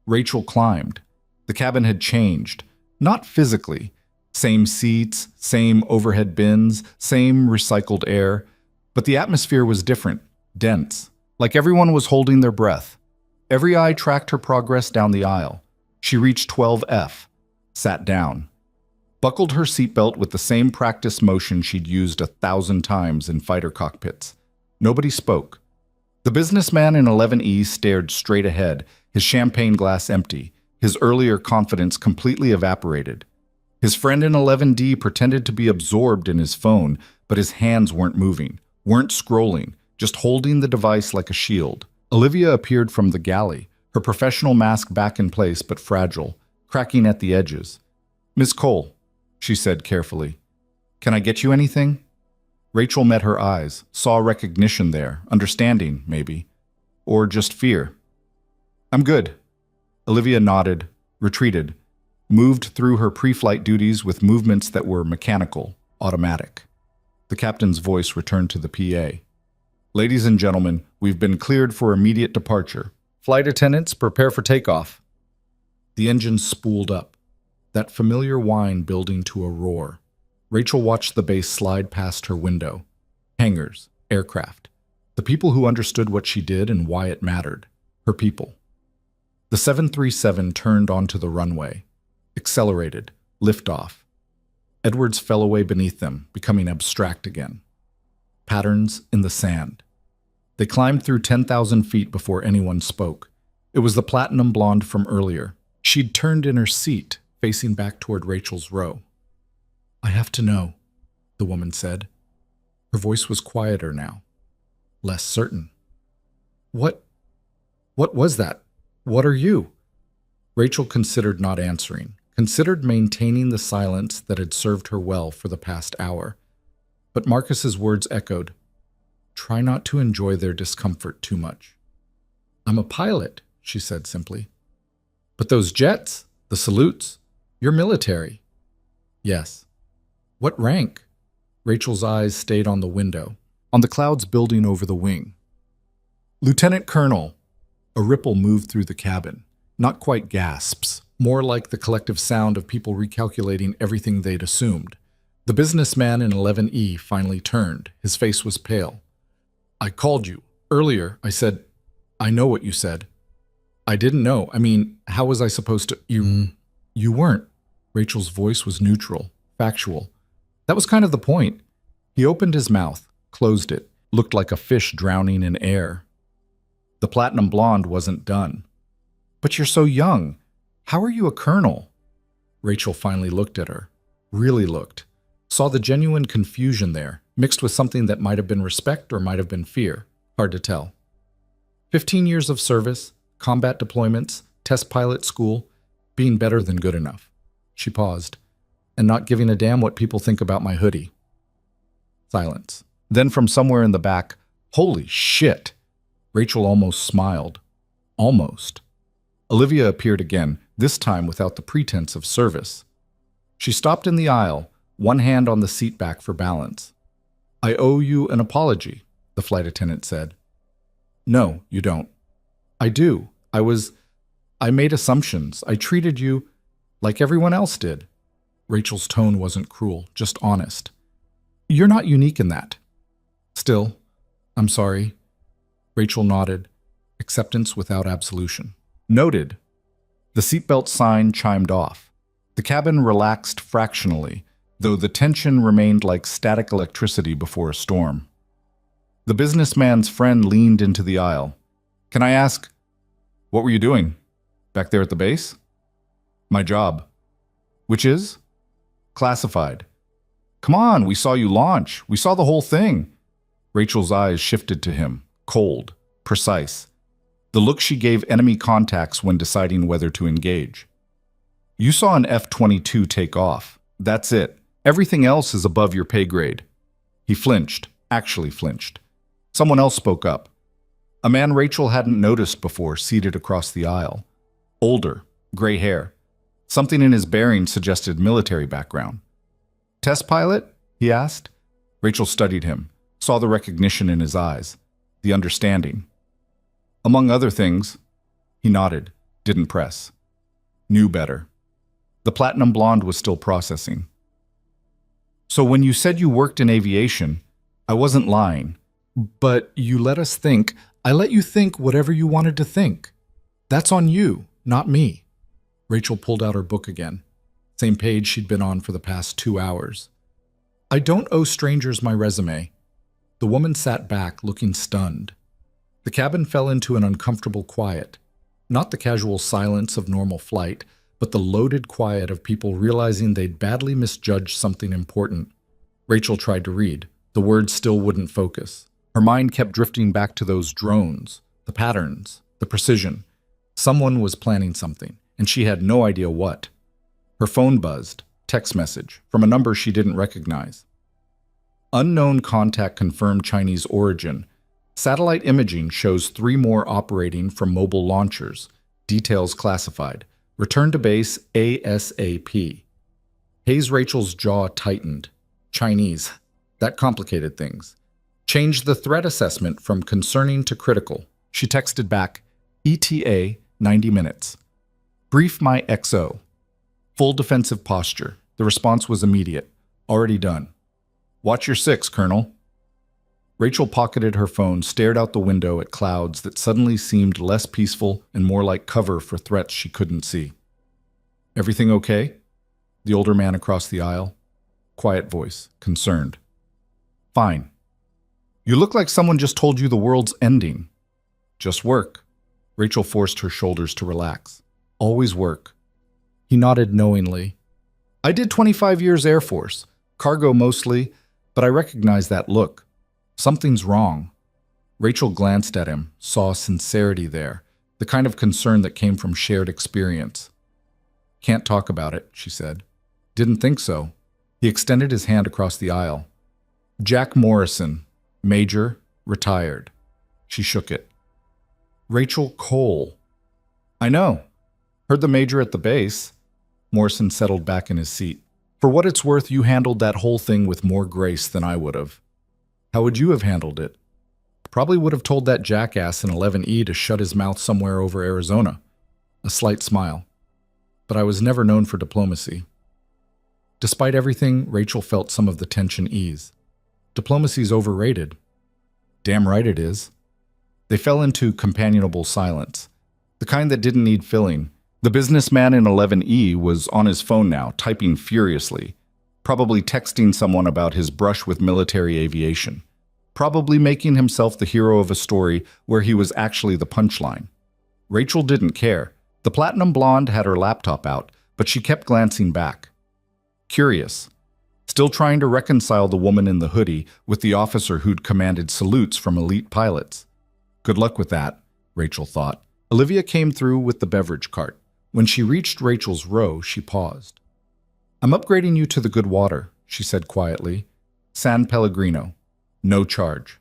Rachel climbed. The cabin had changed, not physically. Same seats, same overhead bins, same recycled air, but the atmosphere was different, dense, like everyone was holding their breath. Every eye tracked her progress down the aisle. She reached 12F, sat down, buckled her seatbelt with the same practice motion she'd used 1,000 times in fighter cockpits. Nobody spoke. The businessman in 11E stared straight ahead, his champagne glass empty, his earlier confidence completely evaporated. His friend in 11D pretended to be absorbed in his phone, but his hands weren't moving, weren't scrolling, just holding the device like a shield. Olivia appeared from the galley, her professional mask back in place but fragile, cracking at the edges. "Miss Cole," she said carefully, "can I get you anything?" Rachel met her eyes, saw recognition there, understanding, maybe, or just fear. "I'm good." Olivia nodded, retreated, moved through her pre-flight duties with movements that were mechanical, automatic. The captain's voice returned to the PA. "Ladies and gentlemen, we've been cleared for immediate departure. Flight attendants, prepare for takeoff." The engine spooled up, that familiar whine building to a roar. Rachel watched the base slide past her window. Hangars, aircraft, the people who understood what she did and why it mattered, her people. The 737 turned onto the runway, accelerated, liftoff. Edwards fell away beneath them, becoming abstract again. Patterns in the sand. They climbed through 10,000 feet before anyone spoke. It was the platinum blonde from earlier. She'd turned in her seat, facing back toward Rachel's row. "I have to know," the woman said. Her voice was quieter now, less certain. What was that? What are you?" Rachel considered not answering, considered maintaining the silence that had served her well for the past hour. But Marcus's words echoed. "Try not to enjoy their discomfort too much." "I'm a pilot," she said simply. "But those jets, the salutes, you're military." "Yes." "What rank?" Rachel's eyes stayed on the window, on the clouds building over the wing. "Lieutenant Colonel." A ripple moved through the cabin, not quite gasps, more like the collective sound of people recalculating everything they'd assumed. The businessman in 11E finally turned. His face was pale. "I called you. Earlier, I said, I know what you said." "I didn't know. I mean, how was I supposed to—" You weren't." Rachel's voice was neutral, factual. That was kind of the point. He opened his mouth, closed it, looked like a fish drowning in air. The platinum blonde wasn't done. "But you're so young. How are you a colonel?" Rachel finally looked at her, really looked, saw the genuine confusion there, mixed with something that might have been respect or might have been fear. Hard to tell. 15 years of service, combat deployments, test pilot school, being better than good enough. She paused, and not giving a damn what people think about my hoodie. Silence. Then from somewhere in the back, "Holy shit!" Rachel almost smiled. Almost. Olivia appeared again, this time without the pretense of service. She stopped in the aisle, one hand on the seat back for balance. "I owe you an apology," the flight attendant said. "No, you don't." "I do. I made assumptions. I treated you like everyone else did." Rachel's tone wasn't cruel, just honest. "You're not unique in that. Still, I'm sorry. Rachel nodded. Acceptance without absolution. Noted. The seatbelt sign chimed off. The cabin relaxed fractionally, though the tension remained like static electricity before a storm. The businessman's friend leaned into the aisle. Can I ask, what were you doing? Back there at the base? My job. Which is? Classified. Come on, we saw you launch. We saw the whole thing. Rachel's eyes shifted to him, cold, precise. The look she gave enemy contacts when deciding whether to engage. You saw an F-22 take off. That's it. Everything else is above your pay grade. He flinched, actually flinched. Someone else spoke up. A man Rachel hadn't noticed before, seated across the aisle. Older, gray hair. Something in his bearing suggested military background. Test pilot? He asked. Rachel studied him, saw the recognition in his eyes, the understanding. Among other things, he nodded, didn't press. Knew better. The platinum blonde was still processing. So when you said you worked in aviation, I wasn't lying. But you let us think. I let you think whatever you wanted to think. That's on you, not me. Rachel pulled out her book again. Same page she'd been on for the past 2 hours. I don't owe strangers my resume. The woman sat back, looking stunned. The cabin fell into an uncomfortable quiet. Not the casual silence of normal flight, but the loaded quiet of people realizing they'd badly misjudged something important. Rachel tried to read. The words still wouldn't focus. Her mind kept drifting back to those drones, the patterns, the precision. Someone was planning something, and she had no idea what. Her phone buzzed, text message, from a number she didn't recognize. Unknown contact confirmed Chinese origin. Satellite imaging shows 3 more operating from mobile launchers. Details classified. Return to base ASAP. Rachel's jaw tightened. Chinese. That complicated things. Changed the threat assessment from concerning to critical. She texted back, ETA 90 minutes. Brief my XO. Full defensive posture. The response was immediate. Already done. Watch your 6, Colonel. Rachel pocketed her phone, stared out the window at clouds that suddenly seemed less peaceful and more like cover for threats she couldn't see. Everything okay? The older man across the aisle. Quiet voice, concerned. Fine. You look like someone just told you the world's ending. Just work. Rachel forced her shoulders to relax. Always work. He nodded knowingly. I did 25 years Air Force, cargo mostly, but I recognize that look. Something's wrong. Rachel glanced at him, saw sincerity there, the kind of concern that came from shared experience. Can't talk about it, she said. Didn't think so. He extended his hand across the aisle. Jack Morrison, Major, retired. She shook it. Rachel Cole. I know. Heard the Major at the base. Morrison settled back in his seat. For what it's worth, you handled that whole thing with more grace than I would have. How would you have handled it? Probably would have told that jackass in 11E to shut his mouth somewhere over Arizona. A slight smile. But I was never known for diplomacy. Despite everything, Rachel felt some of the tension ease. Diplomacy's overrated. Damn right it is. They fell into companionable silence, the kind that didn't need filling. The businessman in 11E was on his phone now, typing furiously, probably texting someone about his brush with military aviation, probably making himself the hero of a story where he was actually the punchline. Rachel didn't care. The platinum blonde had her laptop out, but she kept glancing back. Curious. Still trying to reconcile the woman in the hoodie with the officer who'd commanded salutes from elite pilots. Good luck with that, Rachel thought. Olivia came through with the beverage cart. When she reached Rachel's row, she paused. I'm upgrading you to the good water, she said quietly. San Pellegrino. No charge.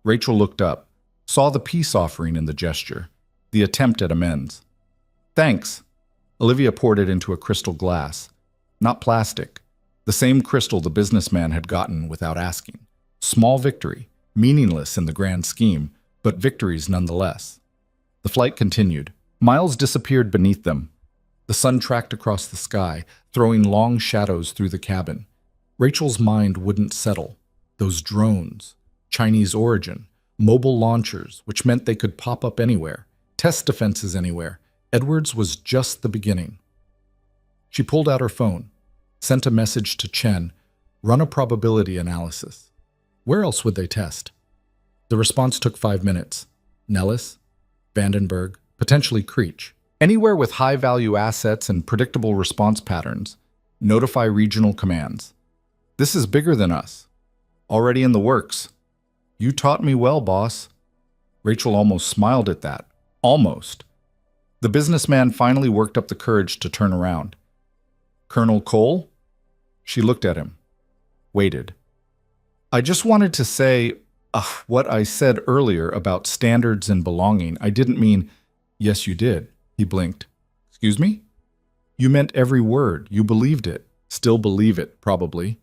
Rachel looked up, saw the peace offering in the gesture, the attempt at amends. Thanks. Olivia poured it into a crystal glass. Not plastic. The same crystal the businessman had gotten without asking. Small victory, meaningless in the grand scheme, but victories nonetheless. The flight continued. Miles disappeared beneath them. The sun tracked across the sky, throwing long shadows through the cabin. Rachel's mind wouldn't settle. Those drones, Chinese origin, Mobile launchers, which meant they could pop up anywhere. Test defenses anywhere. Edwards was just the beginning. She pulled out her phone, sent a message to Chen, run a probability analysis. Where else would they test? The response took 5 minutes. Nellis, Vandenberg, potentially Creech. Anywhere with high-value assets and predictable response patterns. Notify regional commands. This is bigger than us. Already in the works. You taught me well, boss. Rachel almost smiled at that. Almost. The businessman finally worked up the courage to turn around. Colonel Cole? She looked at him. Waited. I just wanted to say what I said earlier about standards and belonging. I didn't mean, yes, you did. He blinked. Excuse me? You meant every word. You believed it. Still believe it, probably.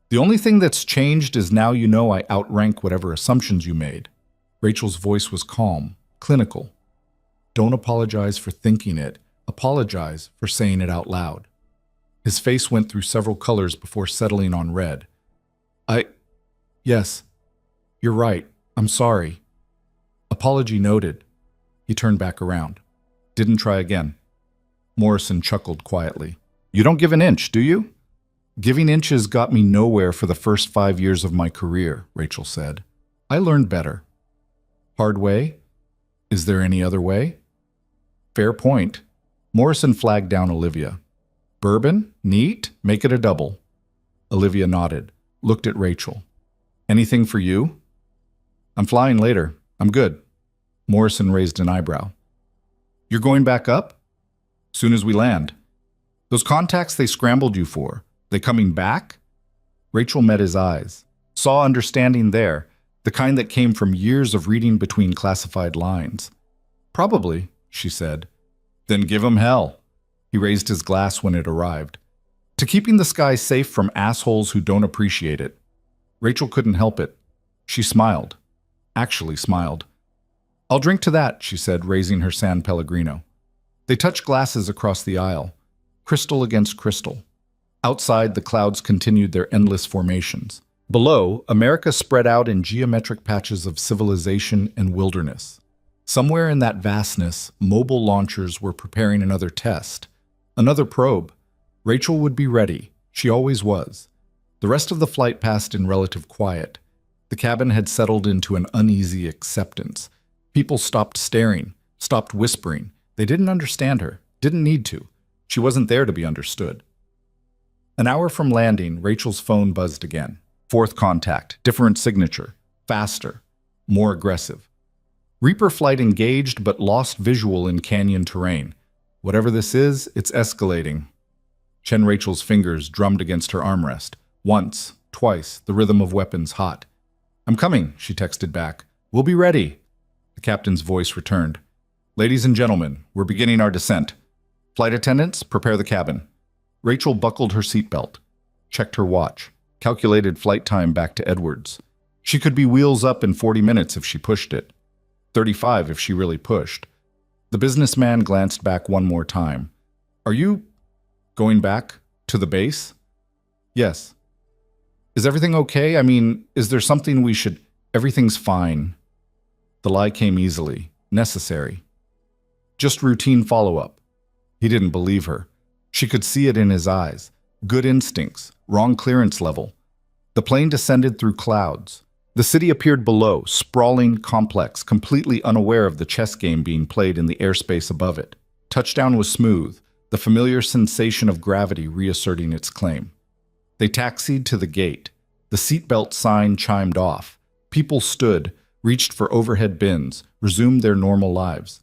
The only thing that's changed is now you know I outrank whatever assumptions you made. Rachel's voice was calm, clinical. Don't apologize for thinking it. Apologize for saying it out loud. His face went through several colors before settling on red. Yes, you're right. I'm sorry. Apology noted. He turned back around. Didn't try again. Morrison chuckled quietly. You don't give an inch, do you? Giving inches got me nowhere for the first 5 years of my career, Rachel said. I learned better. Hard way? Is there any other way? Fair point. Morrison flagged down Olivia. Bourbon? Neat? Make it a double. Olivia nodded, looked at Rachel. Anything for you? I'm flying later. I'm good. Morrison raised an eyebrow. You're going back up? Soon as we land. Those contacts they scrambled you for, they coming back? Rachel met his eyes, saw understanding there, the kind that came from years of reading between classified lines. Probably, she said. Then give 'em hell. He raised his glass when it arrived. To keeping the sky safe from assholes who don't appreciate it. Rachel couldn't help it. She smiled. Actually smiled. I'll drink to that, she said, raising her San Pellegrino. They touched glasses across the aisle, crystal against crystal. Outside, the clouds continued their endless formations. Below, America spread out in geometric patches of civilization and wilderness. Somewhere in that vastness, mobile launchers were preparing another test, another probe. Rachel would be ready. She always was. The rest of the flight passed in relative quiet. The cabin had settled into an uneasy acceptance. People stopped staring, stopped whispering. They didn't understand her, didn't need to. She wasn't there to be understood. An hour from landing, Rachel's phone buzzed again. Fourth contact, different signature, faster, more aggressive. Reaper flight engaged but lost visual in canyon terrain. Whatever this is, it's escalating. Chen Rachel's fingers drummed against her armrest. Once, twice, the rhythm of weapons hot. I'm coming, she texted back. We'll be ready. The captain's voice returned. Ladies and gentlemen, we're beginning our descent. Flight attendants, prepare the cabin. Rachel buckled her seatbelt, checked her watch, calculated flight time back to Edwards. She could be wheels up in 40 minutes if she pushed it. 35 if she really pushed. The businessman glanced back one more time. Are you going back to the base? Yes. Is everything okay? I mean, is there something we should... Everything's fine. The lie came easily, necessary. Just routine follow-up. He didn't believe her. She could see it in his eyes. Good instincts, wrong clearance level. The plane descended through clouds. The city appeared below, sprawling, complex, completely unaware of the chess game being played in the airspace above it. Touchdown was smooth, the familiar sensation of gravity reasserting its claim. They taxied to the gate. The seatbelt sign chimed off. People stood, reached for overhead bins, resumed their normal lives.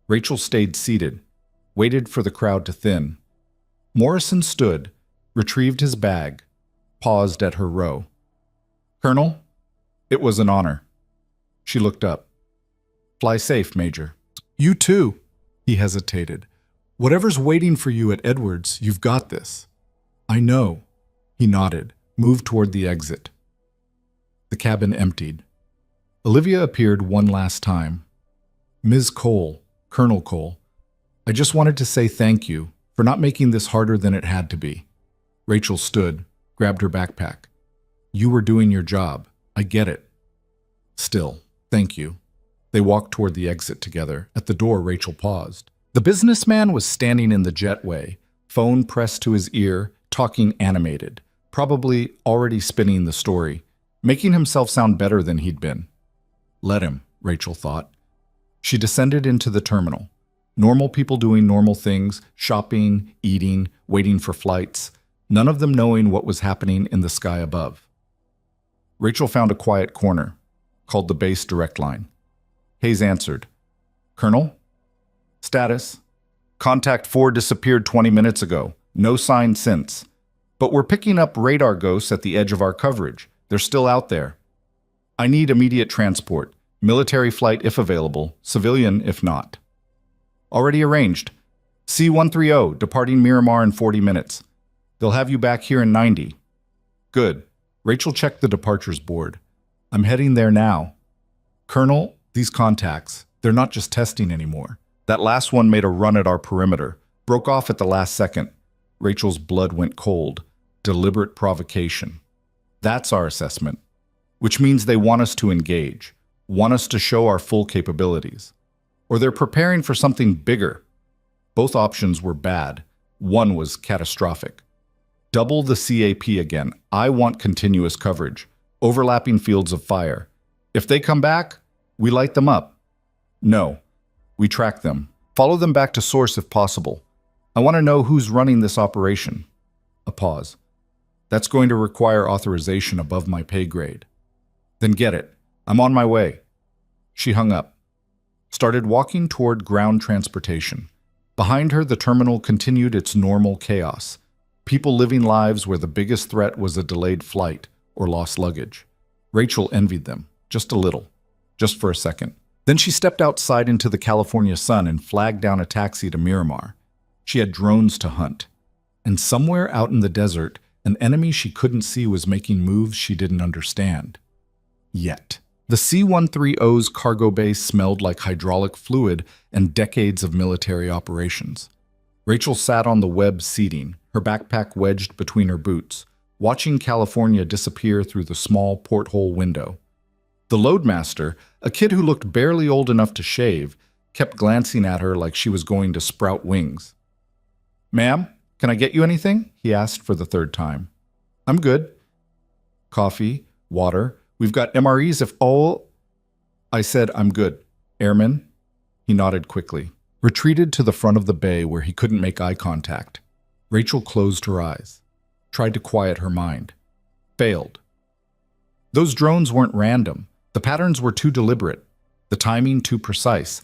Rachel stayed seated, waited for the crowd to thin. Morrison stood, retrieved his bag, paused at her row. Colonel, it was an honor. She looked up. Fly safe, Major. You too. He hesitated. Whatever's waiting for you at Edwards, you've got this. I know. He nodded, moved toward the exit. The cabin emptied. Olivia appeared one last time. Ms. Cole, Colonel Cole, I just wanted to say thank you for not making this harder than it had to be. Rachel stood, grabbed her backpack. You were doing your job. I get it. Still, Thank you. They walked toward the exit together. At the door, Rachel paused. The businessman was standing in the jetway, phone pressed to his ear, talking animated, probably already spinning the story, making himself sound better than he'd been. Let him, Rachel thought. She descended into the terminal. Normal people doing normal things, shopping, eating, waiting for flights, none of them knowing what was happening in the sky above. Rachel found a quiet corner, called the base direct line. Hayes answered. Colonel? Status. Contact 4 disappeared 20 minutes ago. No sign since. But we're picking up radar ghosts at the edge of our coverage. They're still out there. I need immediate transport. Military flight if available, civilian if not. Already arranged. C-130 departing Miramar in 40 minutes. They'll have you back here in 90. Good. Rachel checked the departures board. I'm heading there now. Colonel, these contacts, they're not just testing anymore. That last one made a run at our perimeter, broke off at the last second. Rachel's blood went cold. Deliberate provocation. That's our assessment. Which means they want us to engage, want us to show our full capabilities. Or they're preparing for something bigger. Both options were bad. One was catastrophic. Double the CAP again. I want continuous coverage, overlapping fields of fire. If they come back, we light them up. No, we track them, follow them back to source if possible. I want to know who's running this operation. A pause. That's going to require authorization above my pay grade. Then get it. I'm on my way. She hung up. Started walking toward ground transportation. Behind her, the terminal continued its normal chaos. People living lives where the biggest threat was a delayed flight or lost luggage. Rachel envied them, just a little, just for a second. Then she stepped outside into the California sun and flagged down a taxi to Miramar. She had drones to hunt. And somewhere out in the desert, an enemy she couldn't see was making moves she didn't understand. Yet. The C-130's cargo base smelled like hydraulic fluid and decades of military operations. Rachel sat on the web seating, her backpack wedged between her boots, watching California disappear through the small porthole window. The loadmaster, a kid who looked barely old enough to shave, kept glancing at her like she was going to sprout wings. Ma'am, can I get you anything? He asked for the third time. I'm good. Coffee, water. We've got MREs if all... I said, I'm good. Airman? He nodded quickly, retreated to the front of the bay where he couldn't make eye contact. Rachel closed her eyes, tried to quiet her mind. Failed. Those drones weren't random. The patterns were too deliberate, the timing too precise.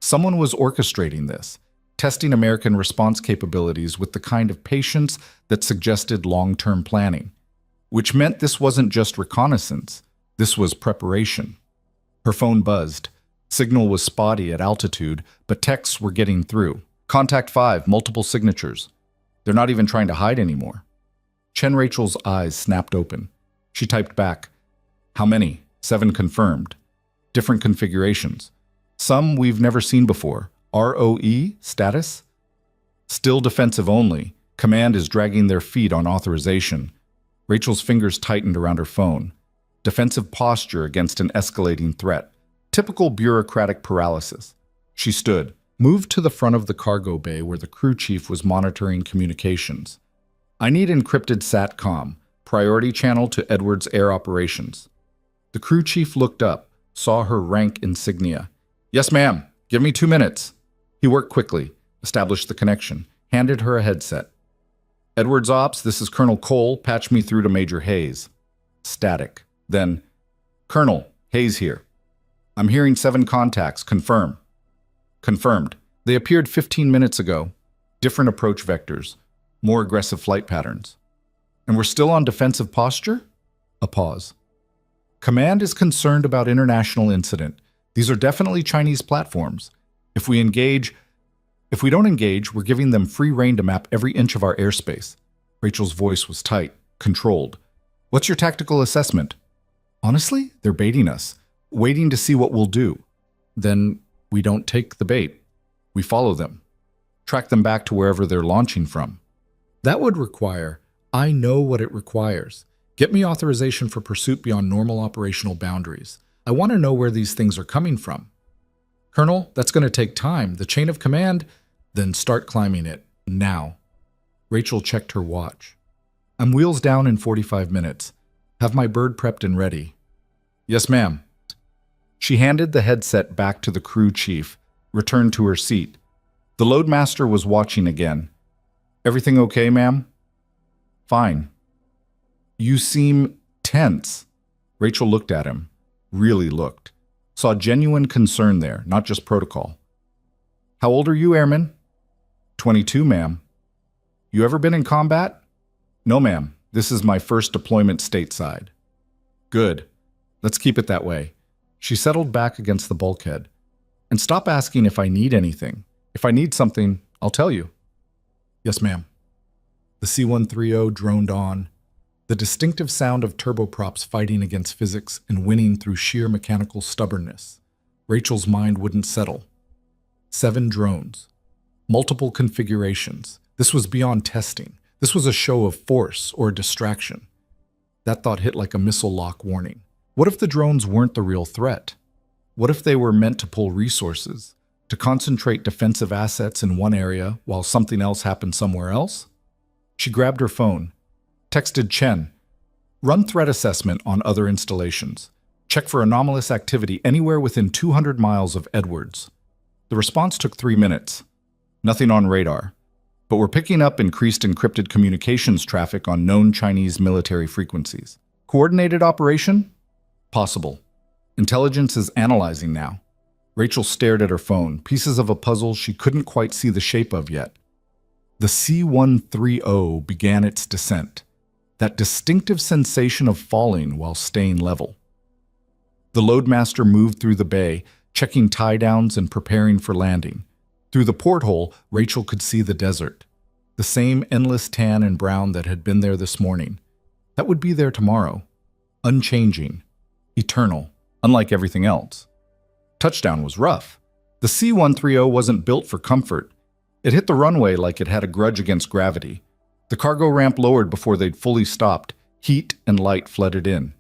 Someone was orchestrating this, testing American response capabilities with the kind of patience that suggested long-term planning, which meant this wasn't just reconnaissance. This was preparation. Her phone buzzed. Signal was spotty at altitude, but texts were getting through. Contact 5, multiple signatures. They're not even trying to hide anymore. Chen Rachel's eyes snapped open. She typed back, how many? 7 confirmed. Different configurations. Some we've never seen before. ROE? Status? Still defensive only. Command is dragging their feet on authorization. Rachel's fingers tightened around her phone. Defensive posture against an escalating threat. Typical bureaucratic paralysis. She stood, moved to the front of the cargo bay where the crew chief was monitoring communications. I need encrypted SATCOM, priority channel to Edwards Air Operations. The crew chief looked up, saw her rank insignia. Yes, ma'am. Give me 2 minutes. He worked quickly, established the connection, handed her a headset. Edwards Ops, this is Colonel Cole. Patch me through to Major Hayes. Static. Then, Colonel, Hayes here. I'm hearing 7 contacts. Confirm. Confirmed. They appeared 15 minutes ago. Different approach vectors. More aggressive flight patterns. And we're still on defensive posture? A pause. Command is concerned about international incident. These are definitely Chinese platforms. If we don't engage, we're giving them free rein to map every inch of our airspace. Rachel's voice was tight, controlled. What's your tactical assessment? Honestly, they're baiting us, waiting to see what we'll do. Then we don't take the bait. We follow them. Track them back to wherever they're launching from. That would require, I know what it requires. Get me authorization for pursuit beyond normal operational boundaries. I want to know where these things are coming from. Colonel, that's going to take time. The chain of command, then start climbing it. Now. Rachel checked her watch. I'm wheels down in 45 minutes. Have my bird prepped and ready. Yes, ma'am. She handed the headset back to the crew chief, returned to her seat. The loadmaster was watching again. Everything okay, ma'am? Fine. You seem tense. Rachel looked at him. Really looked. Saw genuine concern there, not just protocol. How old are you, airman? 22, ma'am. You ever been in combat? No, ma'am. This is my first deployment stateside. Good. Let's keep it that way. She settled back against the bulkhead. And stop asking if I need anything. If I need something, I'll tell you. Yes, ma'am. The C-130 droned on, the distinctive sound of turboprops fighting against physics and winning through sheer mechanical stubbornness. Rachel's mind wouldn't settle. 7 drones. Multiple configurations. This was beyond testing. This was a show of force or a distraction. That thought hit like a missile lock warning. What if the drones weren't the real threat? What if they were meant to pull resources, to concentrate defensive assets in one area while something else happened somewhere else? She grabbed her phone, texted Chen, run threat assessment on other installations, check for anomalous activity anywhere within 200 miles of Edwards. The response took 3 minutes. Nothing on radar, but we're picking up increased encrypted communications traffic on known Chinese military frequencies. Coordinated operation? Possible. Intelligence is analyzing now. Rachel stared at her phone, pieces of a puzzle she couldn't quite see the shape of yet. The C-130 began its descent, that distinctive sensation of falling while staying level. The loadmaster moved through the bay, checking tie-downs and preparing for landing. Through the porthole, Rachel could see the desert, the same endless tan and brown that had been there this morning. That would be there tomorrow, unchanging, eternal, unlike everything else. Touchdown was rough. The C-130 wasn't built for comfort. It hit the runway like it had a grudge against gravity. The cargo ramp lowered before they'd fully stopped. Heat and light flooded in.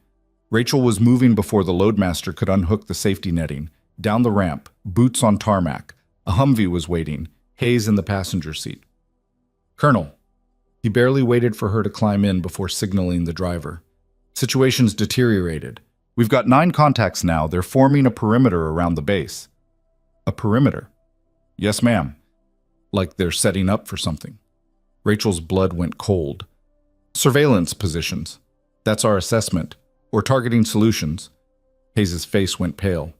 Rachel was moving before the loadmaster could unhook the safety netting. Down the ramp, boots on tarmac. A Humvee was waiting, Hayes in the passenger seat. Colonel. He barely waited for her to climb in before signaling the driver. Situation's deteriorated. We've got 9 contacts now. They're forming a perimeter around the base. A perimeter? Yes, ma'am. Like they're setting up for something. Rachel's blood went cold. Surveillance positions. That's our assessment. Or targeting solutions. Hayes' face went pale.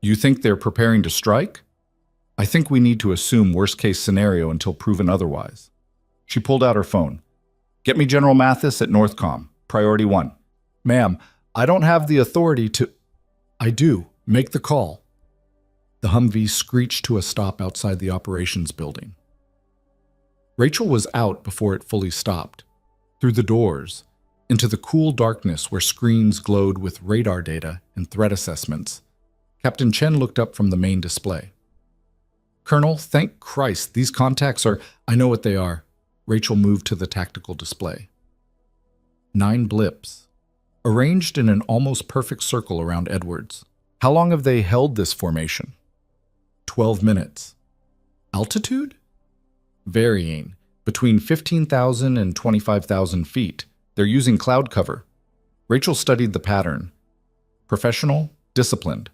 You think they're preparing to strike? I think we need to assume worst-case scenario until proven otherwise. She pulled out her phone. Get me General Mathis at Northcom. Priority 1. Ma'am, I don't have the authority to... I do. Make the call. The Humvee screeched to a stop outside the operations building. Rachel was out before it fully stopped. Through the doors, into the cool darkness where screens glowed with radar data and threat assessments. Captain Chen looked up from the main display. Colonel, thank Christ, these contacts are... I know what they are. Rachel moved to the tactical display. 9 blips, arranged in an almost perfect circle around Edwards. How long have they held this formation? 12 minutes. Altitude? Varying, between 15,000 and 25,000 feet. They're using cloud cover. Rachel studied the pattern. Professional, disciplined.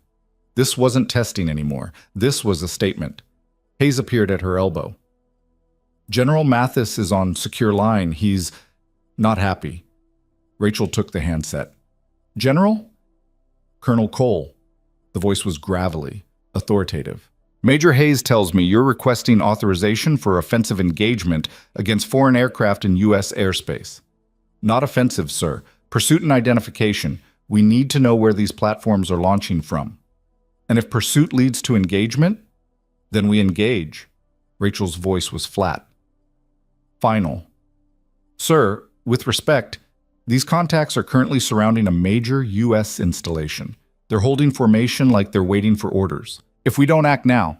This wasn't testing anymore. This was a statement. Hayes appeared at her elbow. General Mathis is on secure line. He's not happy. Rachel took the handset. General? Colonel Cole. The voice was gravelly, authoritative. Major Hayes tells me you're requesting authorization for offensive engagement against foreign aircraft in U.S. airspace. Not offensive, sir. Pursuit and identification. We need to know where these platforms are launching from. And if pursuit leads to engagement, then we engage. Rachel's voice was flat. Final. Sir, with respect, these contacts are currently surrounding a major U.S. installation. They're holding formation like they're waiting for orders. If we don't act now,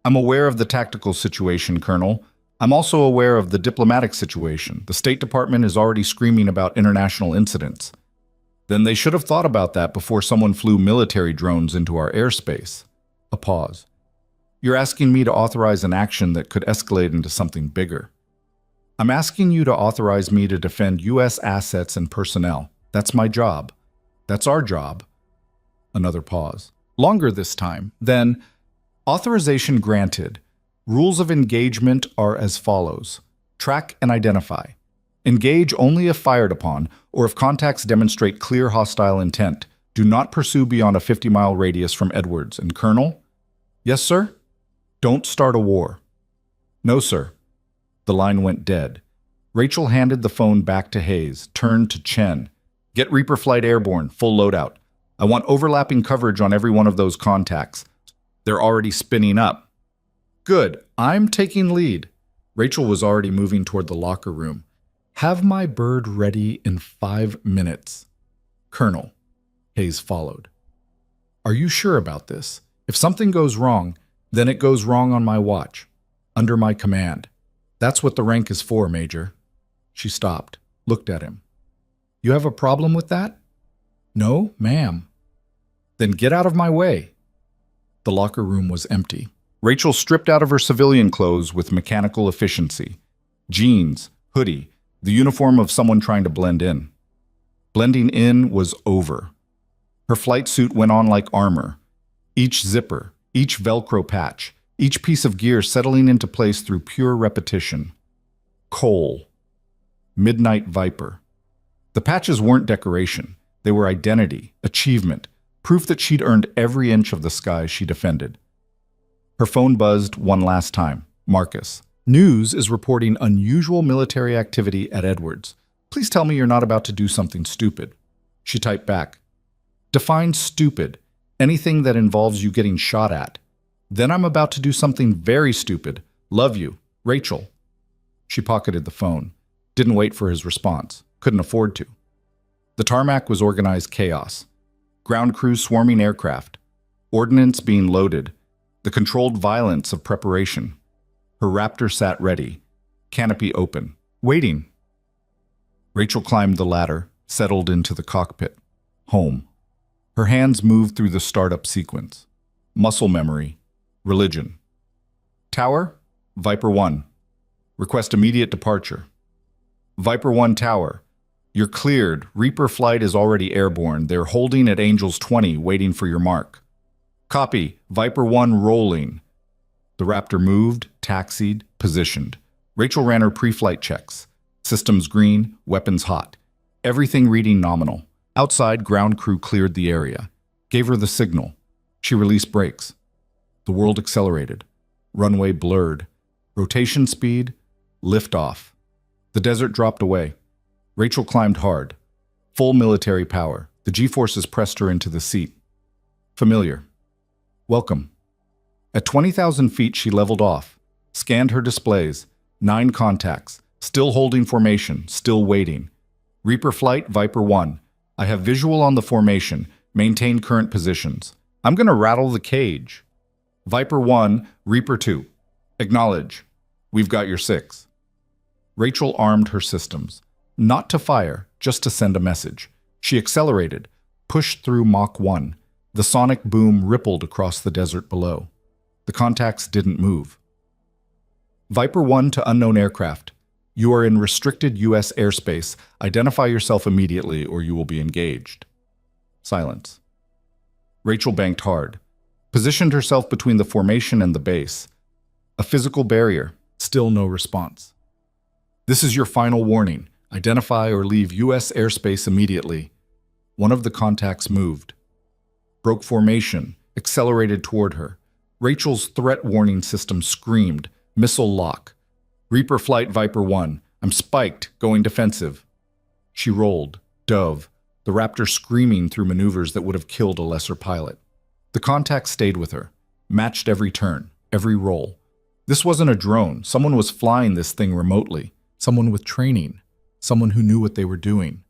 I'm aware of the tactical situation, Colonel. I'm also aware of the diplomatic situation. The State Department is already screaming about international incidents. Then they should have thought about that before someone flew military drones into our airspace. A pause. You're asking me to authorize an action that could escalate into something bigger. I'm asking you to authorize me to defend U.S. assets and personnel. That's my job. That's our job. Another pause. Longer this time. Then, authorization granted. Rules of engagement are as follows. Track and identify. Engage only if fired upon, or if contacts demonstrate clear hostile intent. Do not pursue beyond a 50-mile radius from Edwards. And Colonel? Yes, sir? Don't start a war. No, sir. The line went dead. Rachel handed the phone back to Hayes, turned to Chen. Get Reaper Flight airborne, full loadout. I want overlapping coverage on every one of those contacts. They're already spinning up. Good, I'm taking lead. Rachel was already moving toward the locker room. Have my bird ready in 5 minutes. Colonel. Hayes followed. Are you sure about this? If something goes wrong, then it goes wrong on my watch, under my command. That's what the rank is for, Major. She stopped, looked at him. You have a problem with that? No, ma'am. Then get out of my way. The locker room was empty. Rachel stripped out of her civilian clothes with mechanical efficiency. Jeans, hoodie, the uniform of someone trying to blend in. Blending in was over. Her flight suit went on like armor. Each zipper, each Velcro patch, each piece of gear settling into place through pure repetition. Coal. Midnight Viper. The patches weren't decoration. They were identity, achievement, proof that she'd earned every inch of the skies she defended. Her phone buzzed one last time. Marcus. News is reporting unusual military activity at Edwards. Please tell me you're not about to do something stupid. She typed back. Define stupid. Anything that involves you getting shot at. Then I'm about to do something very stupid. Love you. Rachel. She pocketed the phone. Didn't wait for his response. Couldn't afford to. The tarmac was organized chaos. Ground crews swarming aircraft. Ordnance being loaded. The controlled violence of preparation. Her Raptor sat ready. Canopy open. Waiting. Rachel climbed the ladder, settled into the cockpit. Home. Her hands moved through the startup sequence. Muscle memory. Religion. Tower, Viper 1. Request immediate departure. Viper 1 Tower. You're cleared. Reaper Flight is already airborne. They're holding at Angels 20, waiting for your mark. Copy. Viper 1 rolling. The Raptor moved, taxied, positioned. Rachel ran her pre-flight checks. Systems green, weapons hot. Everything reading nominal. Outside, ground crew cleared the area. Gave her the signal. She released brakes. The world accelerated. Runway blurred. Rotation speed, liftoff. The desert dropped away. Rachel climbed hard. Full military power. The G-forces pressed her into the seat. Familiar. Welcome. At 20,000 feet, she leveled off. Scanned her displays. 9 contacts. Still holding formation. Still waiting. Reaper Flight, Viper 1. I have visual on the formation. Maintain current positions. I'm going to rattle the cage. Viper 1, Reaper 2. Acknowledge. We've got your 6. Rachel armed her systems. Not to fire, just to send a message. She accelerated, pushed through Mach 1. The sonic boom rippled across the desert below. The contacts didn't move. Viper 1 to unknown aircraft. You are in restricted U.S. airspace. Identify yourself immediately or you will be engaged. Silence. Rachel banked hard. Positioned herself between the formation and the base. A physical barrier. Still no response. This is your final warning. Identify or leave U.S. airspace immediately. One of the contacts moved. Broke formation. Accelerated toward her. Rachel's threat warning system screamed. Missile lock. Reaper Flight Viper 1. I'm spiked. Going defensive. She rolled. Dove. The Raptor screaming through maneuvers that would have killed a lesser pilot. The contact stayed with her. Matched every turn. Every roll. This wasn't a drone. Someone was flying this thing remotely. Someone with training. Someone who knew what they were doing.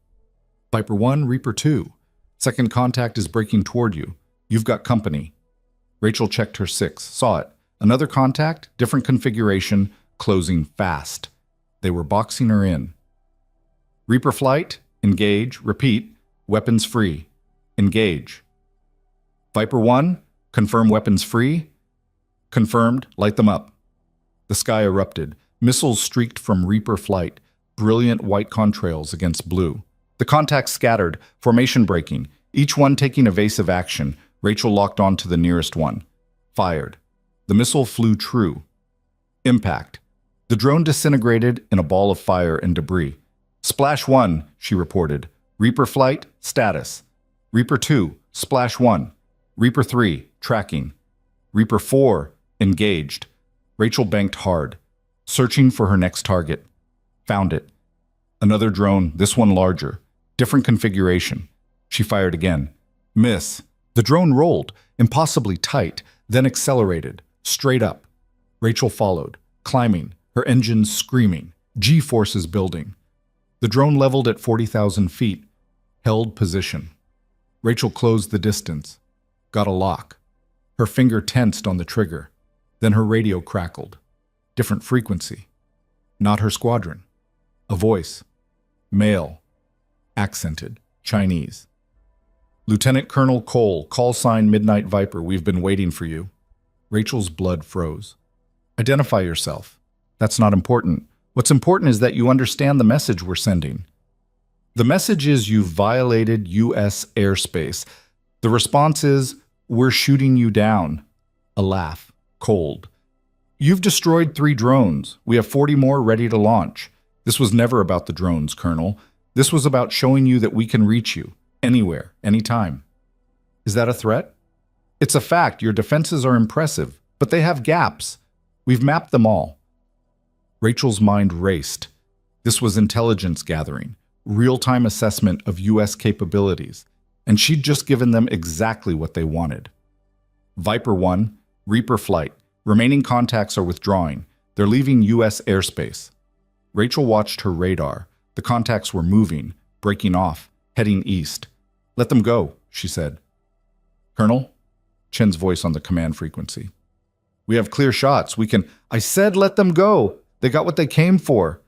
Viper 1, Reaper 2. Second contact is breaking toward you. You've got company. Rachel checked her 6. Saw it. Another contact, different configuration, closing fast. They were boxing her in. Reaper Flight, engage, repeat. Weapons free. Engage. Viper 1, confirm weapons free. Confirmed, light them up. The sky erupted. Missiles streaked from Reaper flight, brilliant white contrails against blue. The contacts scattered, formation breaking, each one taking evasive action. Rachel locked on to the nearest one. Fired. The missile flew true. Impact. The drone disintegrated in a ball of fire and debris. Splash 1, she reported. Reaper flight, status. Reaper 2, Splash 1. Reaper 3, tracking. Reaper 4, engaged. Rachel banked hard, searching for her next target. Found it. Another drone, this one larger. Different configuration. She fired again. Miss. The drone rolled, impossibly tight, then accelerated, straight up. Rachel followed, climbing, her engines screaming, G-forces building. The drone leveled at 40,000 feet, held position. Rachel closed the distance, got a lock. Her finger tensed on the trigger. Then her radio crackled. Different frequency. Not her squadron. A voice. Male. Accented. Chinese. Lieutenant Colonel Cole, call sign Midnight Viper, we've been waiting for you. Rachel's blood froze. Identify yourself. That's not important. What's important is that you understand the message we're sending. The message is you've violated U.S. airspace. The response is, we're shooting you down. A laugh. Cold. You've destroyed 3 drones. We have 40 more ready to launch. This was never about the drones, Colonel. This was about showing you that we can reach you. Anywhere, anytime. Is that a threat? It's a fact. Your defenses are impressive, but they have gaps. We've mapped them all. Rachel's mind raced. This was intelligence gathering, real-time assessment of U.S. capabilities, and she'd just given them exactly what they wanted. Viper 1, Reaper flight. Remaining contacts are withdrawing. They're leaving U.S. airspace. Rachel watched her radar. The contacts were moving, breaking off, heading east. Let them go, she said. Colonel? Chen's voice on the command frequency. We have clear shots. We can... I said let them go. They got what they came for.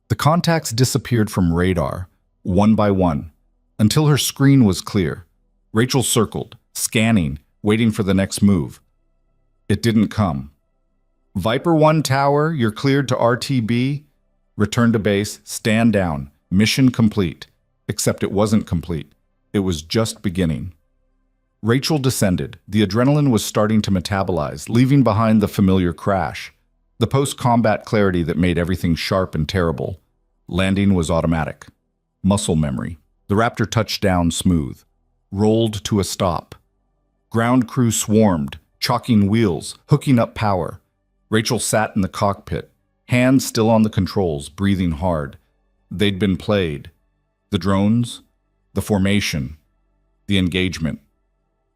The contacts disappeared from radar, one by one, until her screen was clear. Rachel circled, scanning, waiting for the next move. It didn't come. Viper 1 tower, you're cleared to RTB. Return to base, stand down. Mission complete. Except it wasn't complete. It was just beginning. Rachel descended. The adrenaline was starting to metabolize, leaving behind the familiar crash. The post-combat clarity that made everything sharp and terrible. Landing was automatic. Muscle memory. The Raptor touched down smooth. Rolled to a stop. Ground crew swarmed, chalking wheels, hooking up power. Rachel sat in the cockpit, hands still on the controls, breathing hard. They'd been played. The drones, the formation, the engagement.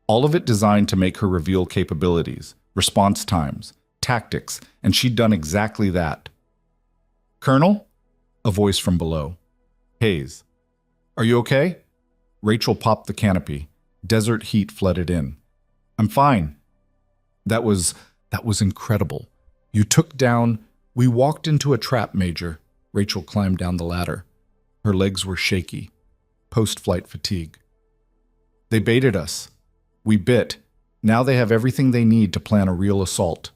All of it designed to make her reveal capabilities, response times, tactics, and she'd done exactly that. Colonel? A voice from below. Hayes. Are you okay? Rachel popped the canopy. Desert heat flooded in. I'm fine. That was incredible. You took down... We walked into a trap, Major. Rachel climbed down the ladder. Her legs were shaky. Post-flight fatigue. They baited us. We bit. Now they have everything they need to plan a real assault.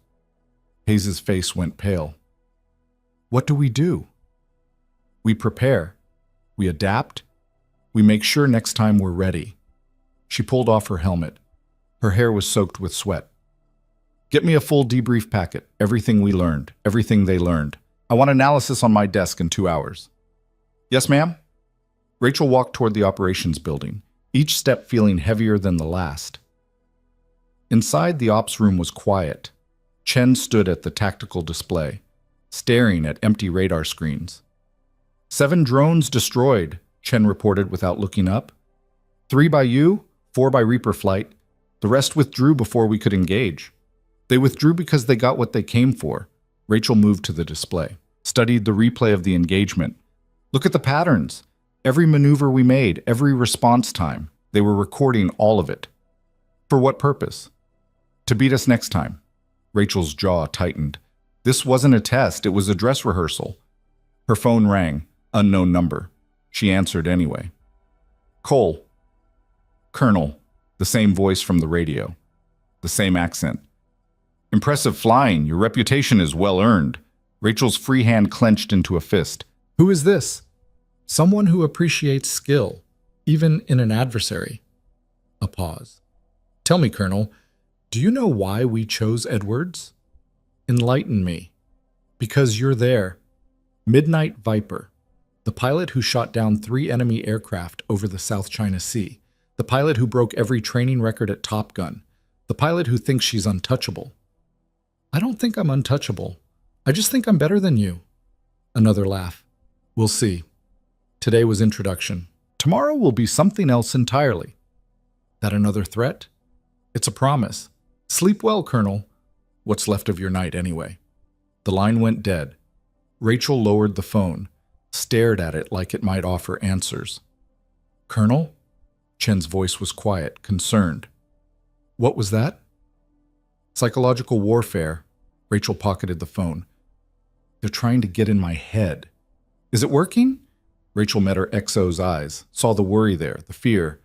Hayes' face went pale. What do we do? We prepare. We adapt. We make sure next time we're ready. She pulled off her helmet. Her hair was soaked with sweat. Get me a full debrief packet. Everything we learned. Everything they learned. I want analysis on my desk in 2 hours. Yes, ma'am? Rachel walked toward the operations building, each step feeling heavier than the last. Inside, the ops room was quiet. Chen stood at the tactical display, staring at empty radar screens. 7 drones destroyed, Chen reported without looking up. 3 by you, 4 by Reaper flight. The rest withdrew before we could engage. They withdrew because they got what they came for. Rachel moved to the display, studied the replay of the engagement. Look at the patterns. Every maneuver we made, every response time. They were recording all of it. For what purpose? To beat us next time. Rachel's jaw tightened. This wasn't a test, it was a dress rehearsal. Her phone rang, unknown number. She answered anyway. Cole. Colonel. The same voice from the radio. The same accent. Impressive flying. Your reputation is well earned. Rachel's free hand clenched into a fist. Who is this? Someone who appreciates skill, even in an adversary. A pause. Tell me, Colonel, do you know why we chose Edwards? Enlighten me. Because you're there. Midnight Viper. The pilot who shot down 3 enemy aircraft over the South China Sea. The pilot who broke every training record at Top Gun. The pilot who thinks she's untouchable. I don't think I'm untouchable. I just think I'm better than you. Another laugh. We'll see. Today was introduction. Tomorrow will be something else entirely. That another threat? It's a promise. Sleep well, Colonel. What's left of your night, anyway? The line went dead. Rachel lowered the phone, stared at it like it might offer answers. Colonel? Chen's voice was quiet, concerned. What was that? Psychological warfare. Rachel pocketed the phone. They're trying to get in my head. Is it working? Rachel met her XO's eyes, saw the worry there, the fear.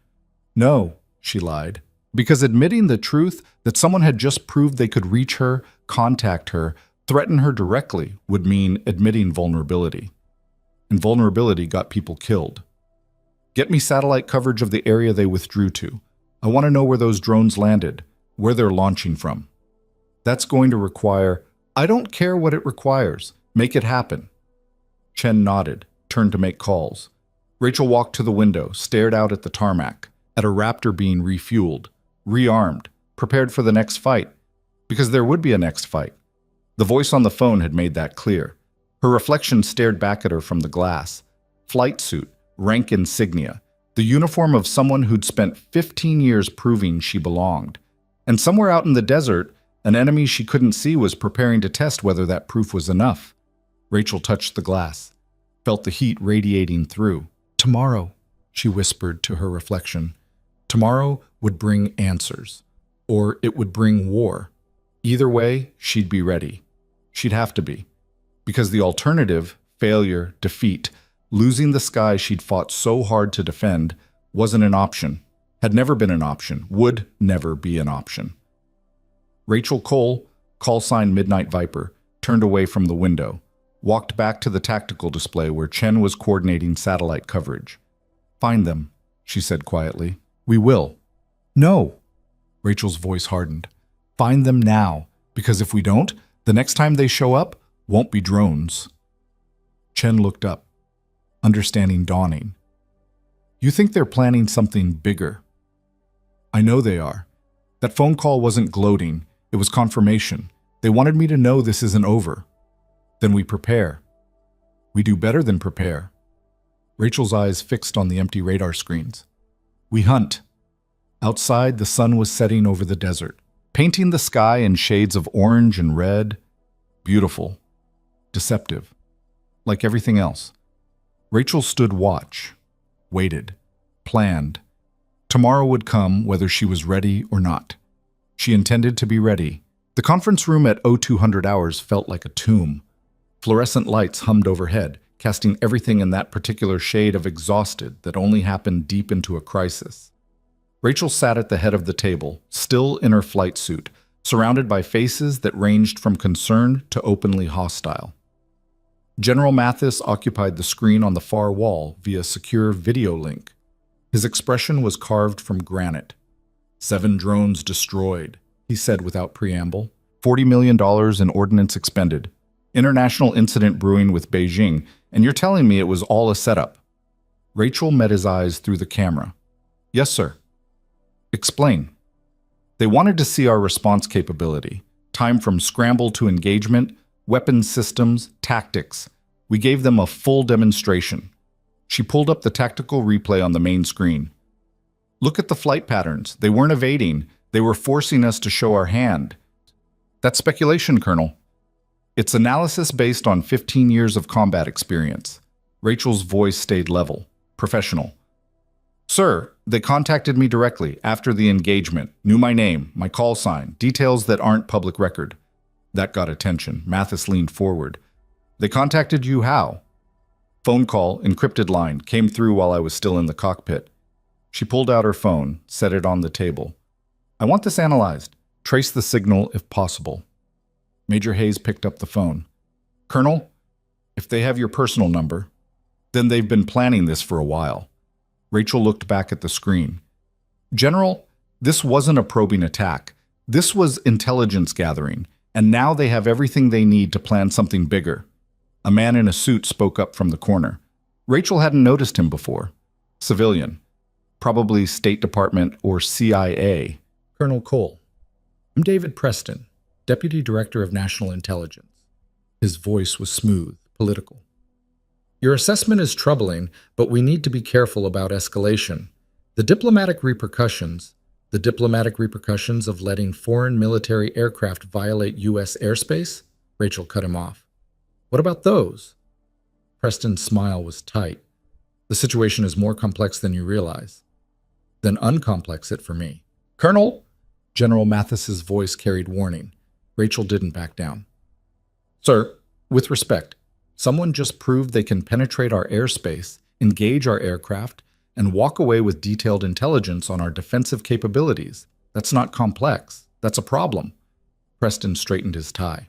No, she lied, because admitting the truth that someone had just proved they could reach her, contact her, threaten her directly would mean admitting vulnerability. And vulnerability got people killed. Get me satellite coverage of the area they withdrew to. I want to know where those drones landed, where they're launching from. That's going to require, I don't care what it requires. Make it happen. Chen nodded, turned to make calls. Rachel walked to the window, stared out at the tarmac, at a Raptor being refueled, rearmed, prepared for the next fight. Because there would be a next fight. The voice on the phone had made that clear. Her reflection stared back at her from the glass. Flight suit, rank insignia, the uniform of someone who'd spent 15 years proving she belonged. And somewhere out in the desert, an enemy she couldn't see was preparing to test whether that proof was enough. Rachel touched the glass, felt the heat radiating through. Tomorrow, she whispered to her reflection. Tomorrow would bring answers, or it would bring war. Either way, she'd be ready. She'd have to be. Because the alternative, failure, defeat, losing the sky she'd fought so hard to defend, wasn't an option, had never been an option, would never be an option. Rachel Cole, call sign Midnight Viper, turned away from the window, walked back to the tactical display where Chen was coordinating satellite coverage. Find them, she said quietly. We will. No. Rachel's voice hardened. Find them now, because if we don't, the next time they show up won't be drones. Chen looked up, understanding dawning. You think they're planning something bigger? I know they are. That phone call wasn't gloating. It was confirmation. They wanted me to know this isn't over. Then we prepare. We do better than prepare. Rachel's eyes fixed on the empty radar screens. We hunt. Outside, the sun was setting over the desert, painting the sky in shades of orange and red. Beautiful. Deceptive. Like everything else. Rachel stood watch. Waited. Planned. Tomorrow would come whether she was ready or not. She intended to be ready. The conference room at 0200 hours felt like a tomb. Fluorescent lights hummed overhead, casting everything in that particular shade of exhausted that only happened deep into a crisis. Rachel sat at the head of the table, still in her flight suit, surrounded by faces that ranged from concerned to openly hostile. General Mathis occupied the screen on the far wall via secure video link. His expression was carved from granite. 7 drones destroyed, he said without preamble. $40 million in ordnance expended. International incident brewing with Beijing, and you're telling me it was all a setup. Rachel met his eyes through the camera. Yes, sir. Explain. They wanted to see our response capability. Time from scramble to engagement, weapons systems, tactics. We gave them a full demonstration. She pulled up the tactical replay on the main screen. Look at the flight patterns. They weren't evading. They were forcing us to show our hand. That's speculation, Colonel. It's analysis based on 15 years of combat experience. Rachel's voice stayed level, professional. Sir, they contacted me directly after the engagement, knew my name, my call sign, details that aren't public record. That got attention. Mathis leaned forward. They contacted you how? Phone call, encrypted line, came through while I was still in the cockpit. She pulled out her phone, set it on the table. I want this analyzed. Trace the signal if possible. Major Hayes picked up the phone. Colonel, if they have your personal number, then they've been planning this for a while. Rachel looked back at the screen. General, this wasn't a probing attack. This was intelligence gathering, and now they have everything they need to plan something bigger. A man in a suit spoke up from the corner. Rachel hadn't noticed him before. Civilian. Probably State Department or CIA. Colonel Cole. I'm David Preston, Deputy Director of National Intelligence. His voice was smooth, political. Your assessment is troubling, but we need to be careful about escalation. The diplomatic repercussions of letting foreign military aircraft violate U.S. airspace? Rachel cut him off. What about those? Preston's smile was tight. The situation is more complex than you realize. Then uncomplex it for me. Colonel! General Mathis's voice carried warning. Rachel didn't back down. Sir, with respect, someone just proved they can penetrate our airspace, engage our aircraft, and walk away with detailed intelligence on our defensive capabilities. That's not complex. That's a problem. Preston straightened his tie.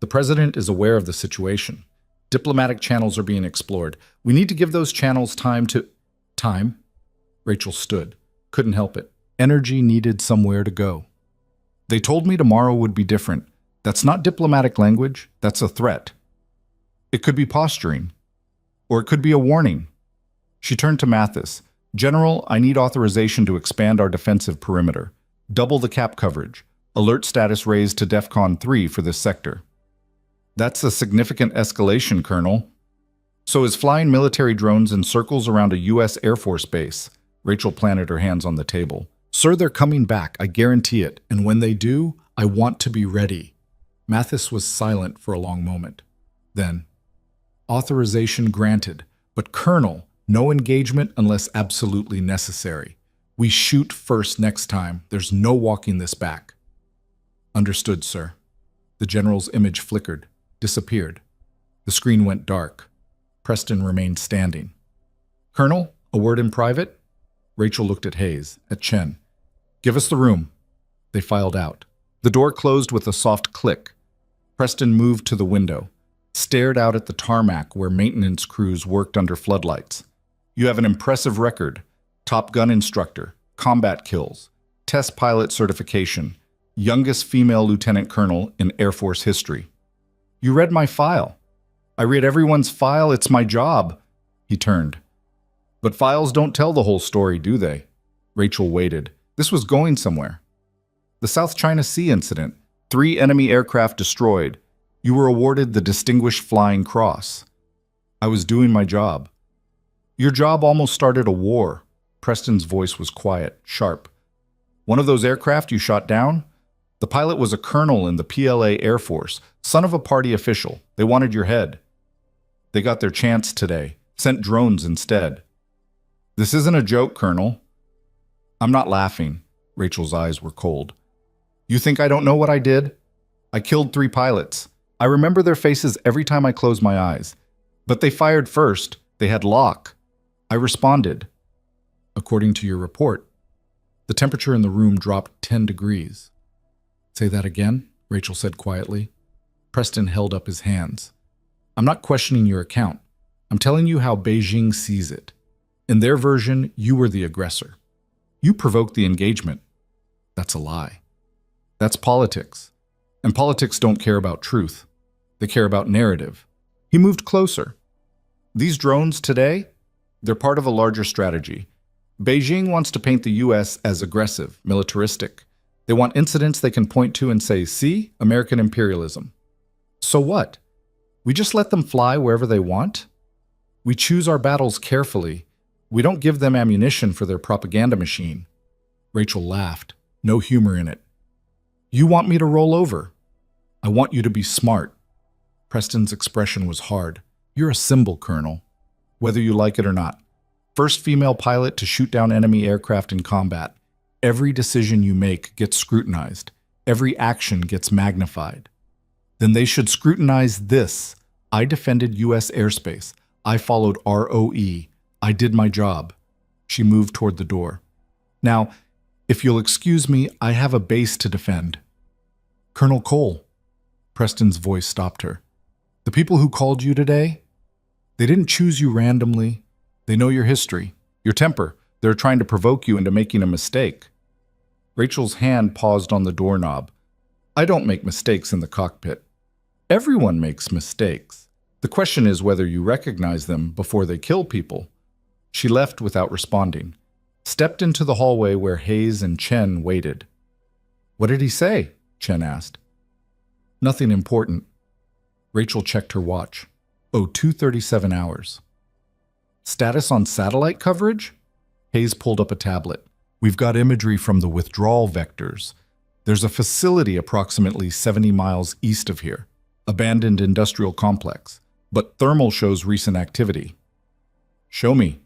The president is aware of the situation. Diplomatic channels are being explored. We need to give those channels time to... Time? Rachel stood. Couldn't help it. Energy needed somewhere to go. They told me tomorrow would be different. That's not diplomatic language. That's a threat. It could be posturing. Or it could be a warning. She turned to Mathis. General, I need authorization to expand our defensive perimeter. Double the cap coverage. Alert status raised to DEFCON 3 for this sector. That's a significant escalation, Colonel. So is flying military drones in circles around a U.S. Air Force base. Rachel planted her hands on the table. Sir, they're coming back, I guarantee it. And when they do, I want to be ready. Mathis was silent for a long moment. Then, authorization granted. But Colonel, no engagement unless absolutely necessary. We shoot first next time. There's no walking this back. Understood, sir. The general's image flickered, disappeared. The screen went dark. Preston remained standing. Colonel, a word in private? Rachel looked at Hayes, at Chen. Give us the room. They filed out. The door closed with a soft click. Preston moved to the window, stared out at the tarmac where maintenance crews worked under floodlights. You have an impressive record. Top Gun instructor, combat kills, test pilot certification, youngest female lieutenant colonel in Air Force history. You read my file. I read everyone's file. It's my job. He turned. But files don't tell the whole story, do they? Rachel waited. This was going somewhere. The South China Sea incident. 3 enemy aircraft destroyed. You were awarded the Distinguished Flying Cross. I was doing my job. Your job almost started a war. Preston's voice was quiet, sharp. One of those aircraft you shot down? The pilot was a colonel in the PLA Air Force, son of a party official. They wanted your head. They got their chance today, sent drones instead. This isn't a joke, Colonel. I'm not laughing. Rachel's eyes were cold. You think I don't know what I did? I killed 3 pilots. I remember their faces every time I close my eyes. But they fired first. They had lock. I responded. According to your report, the temperature in the room dropped 10 degrees. Say that again, Rachel said quietly. Preston held up his hands. I'm not questioning your account. I'm telling you how Beijing sees it. In their version, you were the aggressor. You provoked the engagement. That's a lie. That's politics. And politics don't care about truth. They care about narrative. He moved closer. These drones today, they're part of a larger strategy. Beijing wants to paint the U.S. as aggressive, militaristic. They want incidents they can point to and say, see, American imperialism. So what? We just let them fly wherever they want? We choose our battles carefully. We don't give them ammunition for their propaganda machine. Rachel laughed, no humor in it. You want me to roll over? I want you to be smart. Preston's expression was hard. You're a symbol, Colonel, whether you like it or not. First female pilot to shoot down enemy aircraft in combat. Every decision you make gets scrutinized. Every action gets magnified. Then they should scrutinize this. I defended U.S. airspace. I followed ROE. I did my job. She moved toward the door. Now, if you'll excuse me, I have a base to defend. Colonel Cole. Preston's voice stopped her. The people who called you today, they didn't choose you randomly. They know your history, your temper. They're trying to provoke you into making a mistake. Rachel's hand paused on the doorknob. I don't make mistakes in the cockpit. Everyone makes mistakes. The question is whether you recognize them before they kill people. She left without responding, stepped into the hallway where Hayes and Chen waited. What did he say? Chen asked. Nothing important. Rachel checked her watch. Oh, 2:37 hours. Status on satellite coverage? Hayes pulled up a tablet. We've got imagery from the withdrawal vectors. There's a facility approximately 70 miles east of here, abandoned industrial complex, but thermal shows recent activity. Show me.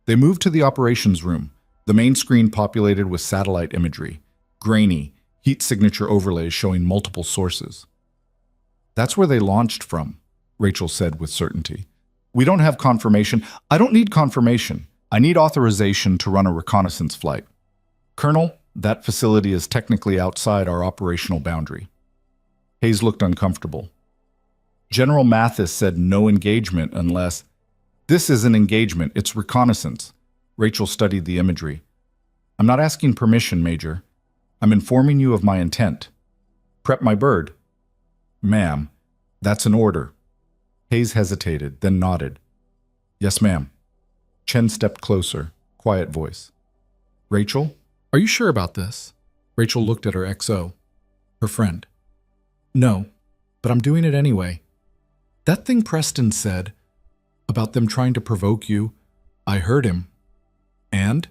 They moved to the operations room, the main screen populated with satellite imagery, grainy, heat signature overlays showing multiple sources. That's where they launched from, Rachel said with certainty. We don't have confirmation. I don't need confirmation. I need authorization to run a reconnaissance flight. Colonel, that facility is technically outside our operational boundary. Hayes looked uncomfortable. General Mathis said no engagement unless... This isn't engagement, it's reconnaissance. Rachel studied the imagery. I'm not asking permission, Major. I'm informing you of my intent. Prep my bird. Ma'am, that's an order. Hayes hesitated, then nodded. Yes, ma'am. Chen stepped closer, quiet voice. Rachel, are you sure about this? Rachel looked at her XO, her friend. No, but I'm doing it anyway. That thing Preston said about them trying to provoke you, I heard him. And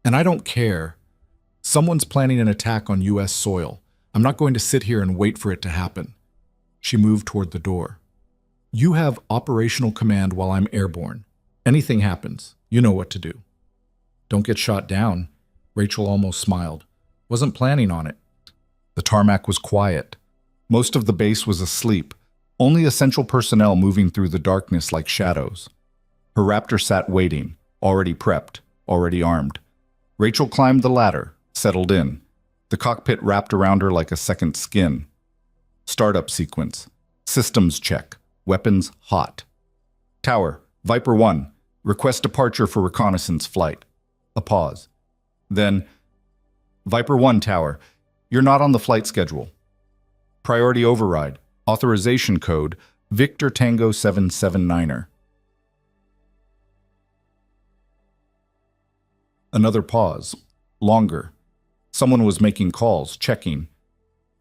I don't care. Someone's planning an attack on U.S. soil. I'm not going to sit here and wait for it to happen. She moved toward the door. You have operational command while I'm airborne. Anything happens, you know what to do. Don't get shot down. Rachel almost smiled. Wasn't planning on it. The tarmac was quiet. Most of the base was asleep, only essential personnel moving through the darkness like shadows. Her Raptor sat waiting, already prepped, already armed. Rachel climbed the ladder, settled in. The cockpit wrapped around her like a second skin. Startup sequence. Systems check. Weapons hot. Tower, Viper 1. Request departure for reconnaissance flight. A pause. Then, Viper 1 Tower. You're not on the flight schedule. Priority override. Authorization code, Victor Tango 779er. Another pause. Longer. Someone was making calls, checking.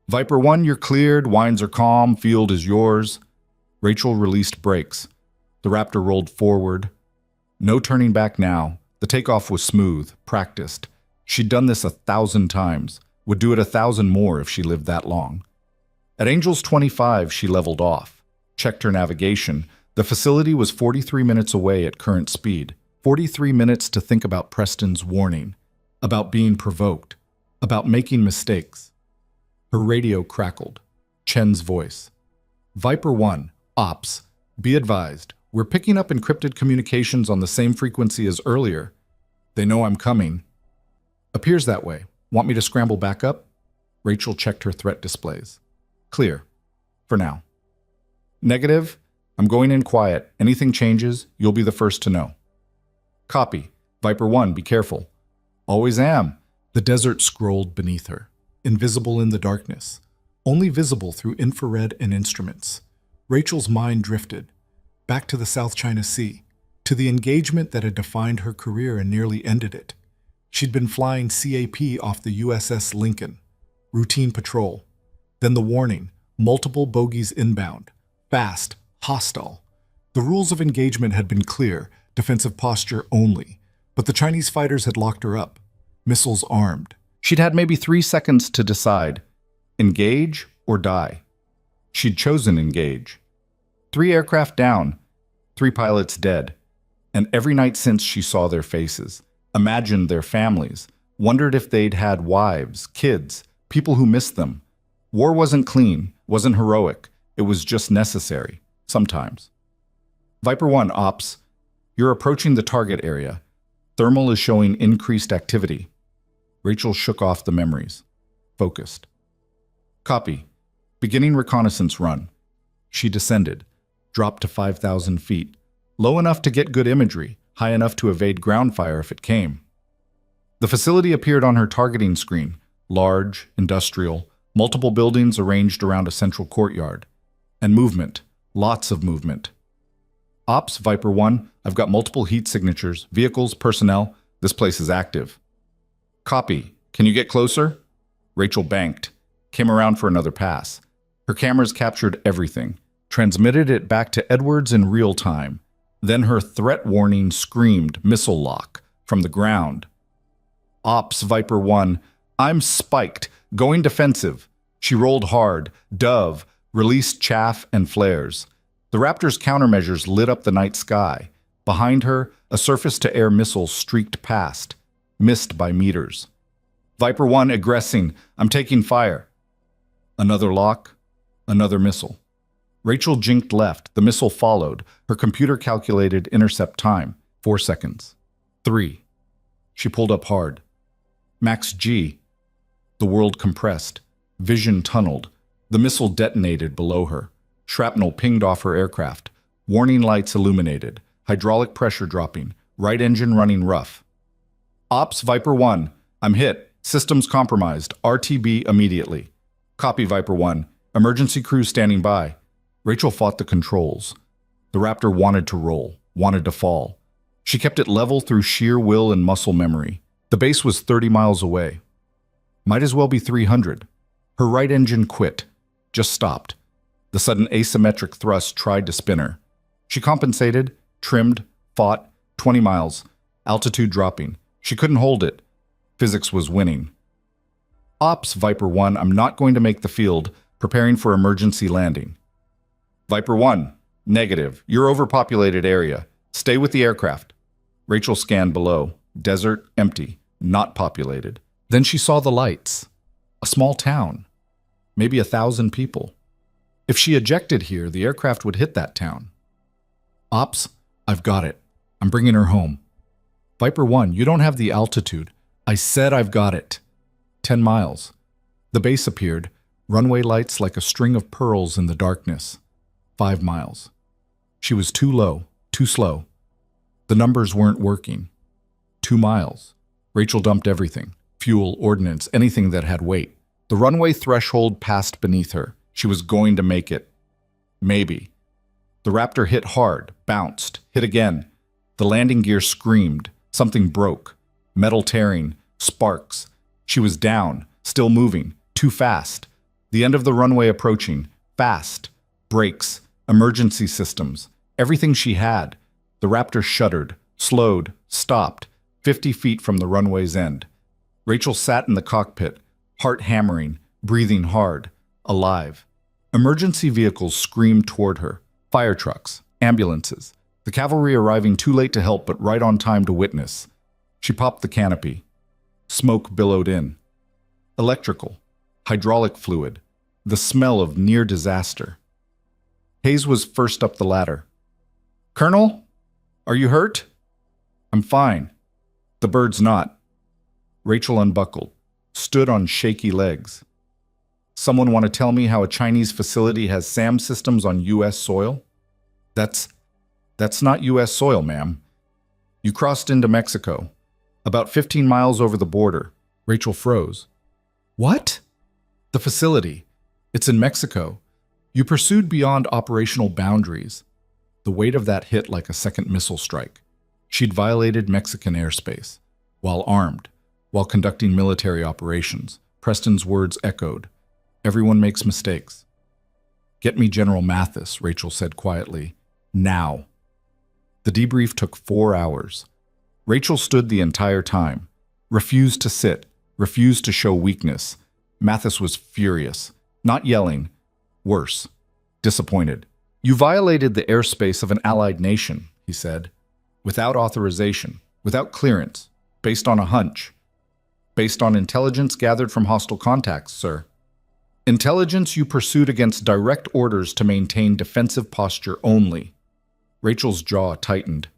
Viper 1, you're cleared. Winds are calm. Field is yours. Rachel released brakes. The Raptor rolled forward. No turning back now. The takeoff was smooth, practiced. She'd done this 1,000 times. Would do it 1,000 more if she lived that long. At Angels 25, she leveled off. Checked her navigation. The facility was 43 minutes away at current speed. 43 minutes to think about Preston's warning. About being provoked. About making mistakes. Her radio crackled. Chen's voice. Viper 1, Ops. Be advised. We're picking up encrypted communications on the same frequency as earlier. They know I'm coming. Appears that way. Want me to scramble back up? Rachel checked her threat displays. Clear. For now. Negative. I'm going in quiet. Anything changes, you'll be the first to know. Copy. Viper 1, be careful. Always am. The desert scrolled beneath her, invisible in the darkness, only visible through infrared and instruments. Rachel's mind drifted, back to the South China Sea, to the engagement that had defined her career and nearly ended it. She'd been flying CAP off the USS Lincoln, routine patrol. Then the warning, multiple bogies inbound, fast, hostile. The rules of engagement had been clear, defensive posture only, but the Chinese fighters had locked her up, missiles armed. She'd had maybe 3 seconds to decide, engage or die. She'd chosen engage. 3 aircraft down, 3 pilots dead, and every night since she saw their faces, imagined their families, wondered if they'd had wives, kids, people who missed them. War wasn't clean, wasn't heroic, it was just necessary, sometimes. Viper 1, Ops, you're approaching the target area. Thermal is showing increased activity. Rachel shook off the memories. Focused. Copy. Beginning reconnaissance run. She descended, dropped to 5,000 feet, low enough to get good imagery, high enough to evade ground fire if it came. The facility appeared on her targeting screen, large, industrial, multiple buildings arranged around a central courtyard. And movement, lots of movement. Ops, Viper 1, I've got multiple heat signatures, vehicles, personnel. This place is active. Copy. Can you get closer? Rachel banked, came around for another pass. Her cameras captured everything, transmitted it back to Edwards in real time. Then her threat warning screamed, missile lock, from the ground. Ops, Viper 1, I'm spiked, going defensive. She rolled hard, dove, released chaff and flares. The Raptor's countermeasures lit up the night sky. Behind her, a surface-to-air missile streaked past, missed by meters. Viper 1 aggressing, I'm taking fire. Another lock, another missile. Rachel jinked left, the missile followed. Her computer calculated intercept time, 4 seconds. 3. She pulled up hard. Max G. The world compressed. Vision tunneled. The missile detonated below her. Shrapnel pinged off her aircraft. Warning lights illuminated. Hydraulic pressure dropping. Right engine running rough. Ops, Viper 1. I'm hit. Systems compromised. RTB immediately. Copy, Viper 1. Emergency crew standing by. Rachel fought the controls. The Raptor wanted to roll, wanted to fall. She kept it level through sheer will and muscle memory. The base was 30 miles away. Might as well be 300. Her right engine quit, just stopped. The sudden asymmetric thrust tried to spin her. She compensated, trimmed, fought, 20 miles, altitude dropping. She couldn't hold it. Physics was winning. Ops, Viper 1, I'm not going to make the field, preparing for emergency landing. Viper 1, negative. You're overpopulated area. Stay with the aircraft. Rachel scanned below. Desert, empty, not populated. Then she saw the lights. A small town. Maybe 1,000 people. If she ejected here, the aircraft would hit that town. Ops, I've got it. I'm bringing her home. Viper 1, you don't have the altitude. I said I've got it. 10 miles. The base appeared, runway lights like a string of pearls in the darkness. 5 miles. She was too low, too slow. The numbers weren't working. 2 miles. Rachel dumped everything. Fuel, ordnance, anything that had weight. The runway threshold passed beneath her. She was going to make it. Maybe. The Raptor hit hard, bounced, hit again. The landing gear screamed. Something broke. Metal tearing, sparks. She was down, still moving, too fast. The end of the runway approaching, fast. Brakes, emergency systems, everything she had. The Raptor shuddered, slowed, stopped, 50 feet from the runway's end. Rachel sat in the cockpit, heart hammering, breathing hard, alive. Emergency vehicles screamed toward her. Fire trucks, ambulances. The cavalry arriving too late to help but right on time to witness. She popped the canopy. Smoke billowed in. Electrical, hydraulic fluid, the smell of near disaster. Hayes was first up the ladder. Colonel, are you hurt? I'm fine. The bird's not. Rachel unbuckled, stood on shaky legs. Someone want to tell me how a Chinese facility has SAM systems on U.S. soil? That's not U.S. soil, ma'am. You crossed into Mexico. About 15 miles over the border. Rachel froze. What? The facility. It's in Mexico. You pursued beyond operational boundaries. The weight of that hit like a second missile strike. She'd violated Mexican airspace. While armed, while conducting military operations, Preston's words echoed. Everyone makes mistakes. Get me General Mathis, Rachel said quietly. Now. The debrief took 4 hours. Rachel stood the entire time, refused to sit, refused to show weakness. Mathis was furious, not yelling, worse, disappointed. You violated the airspace of an allied nation, he said, without authorization, without clearance, based on a hunch, based on intelligence gathered from hostile contacts, sir. Intelligence you pursued against direct orders to maintain defensive posture only. Rachel's jaw tightened.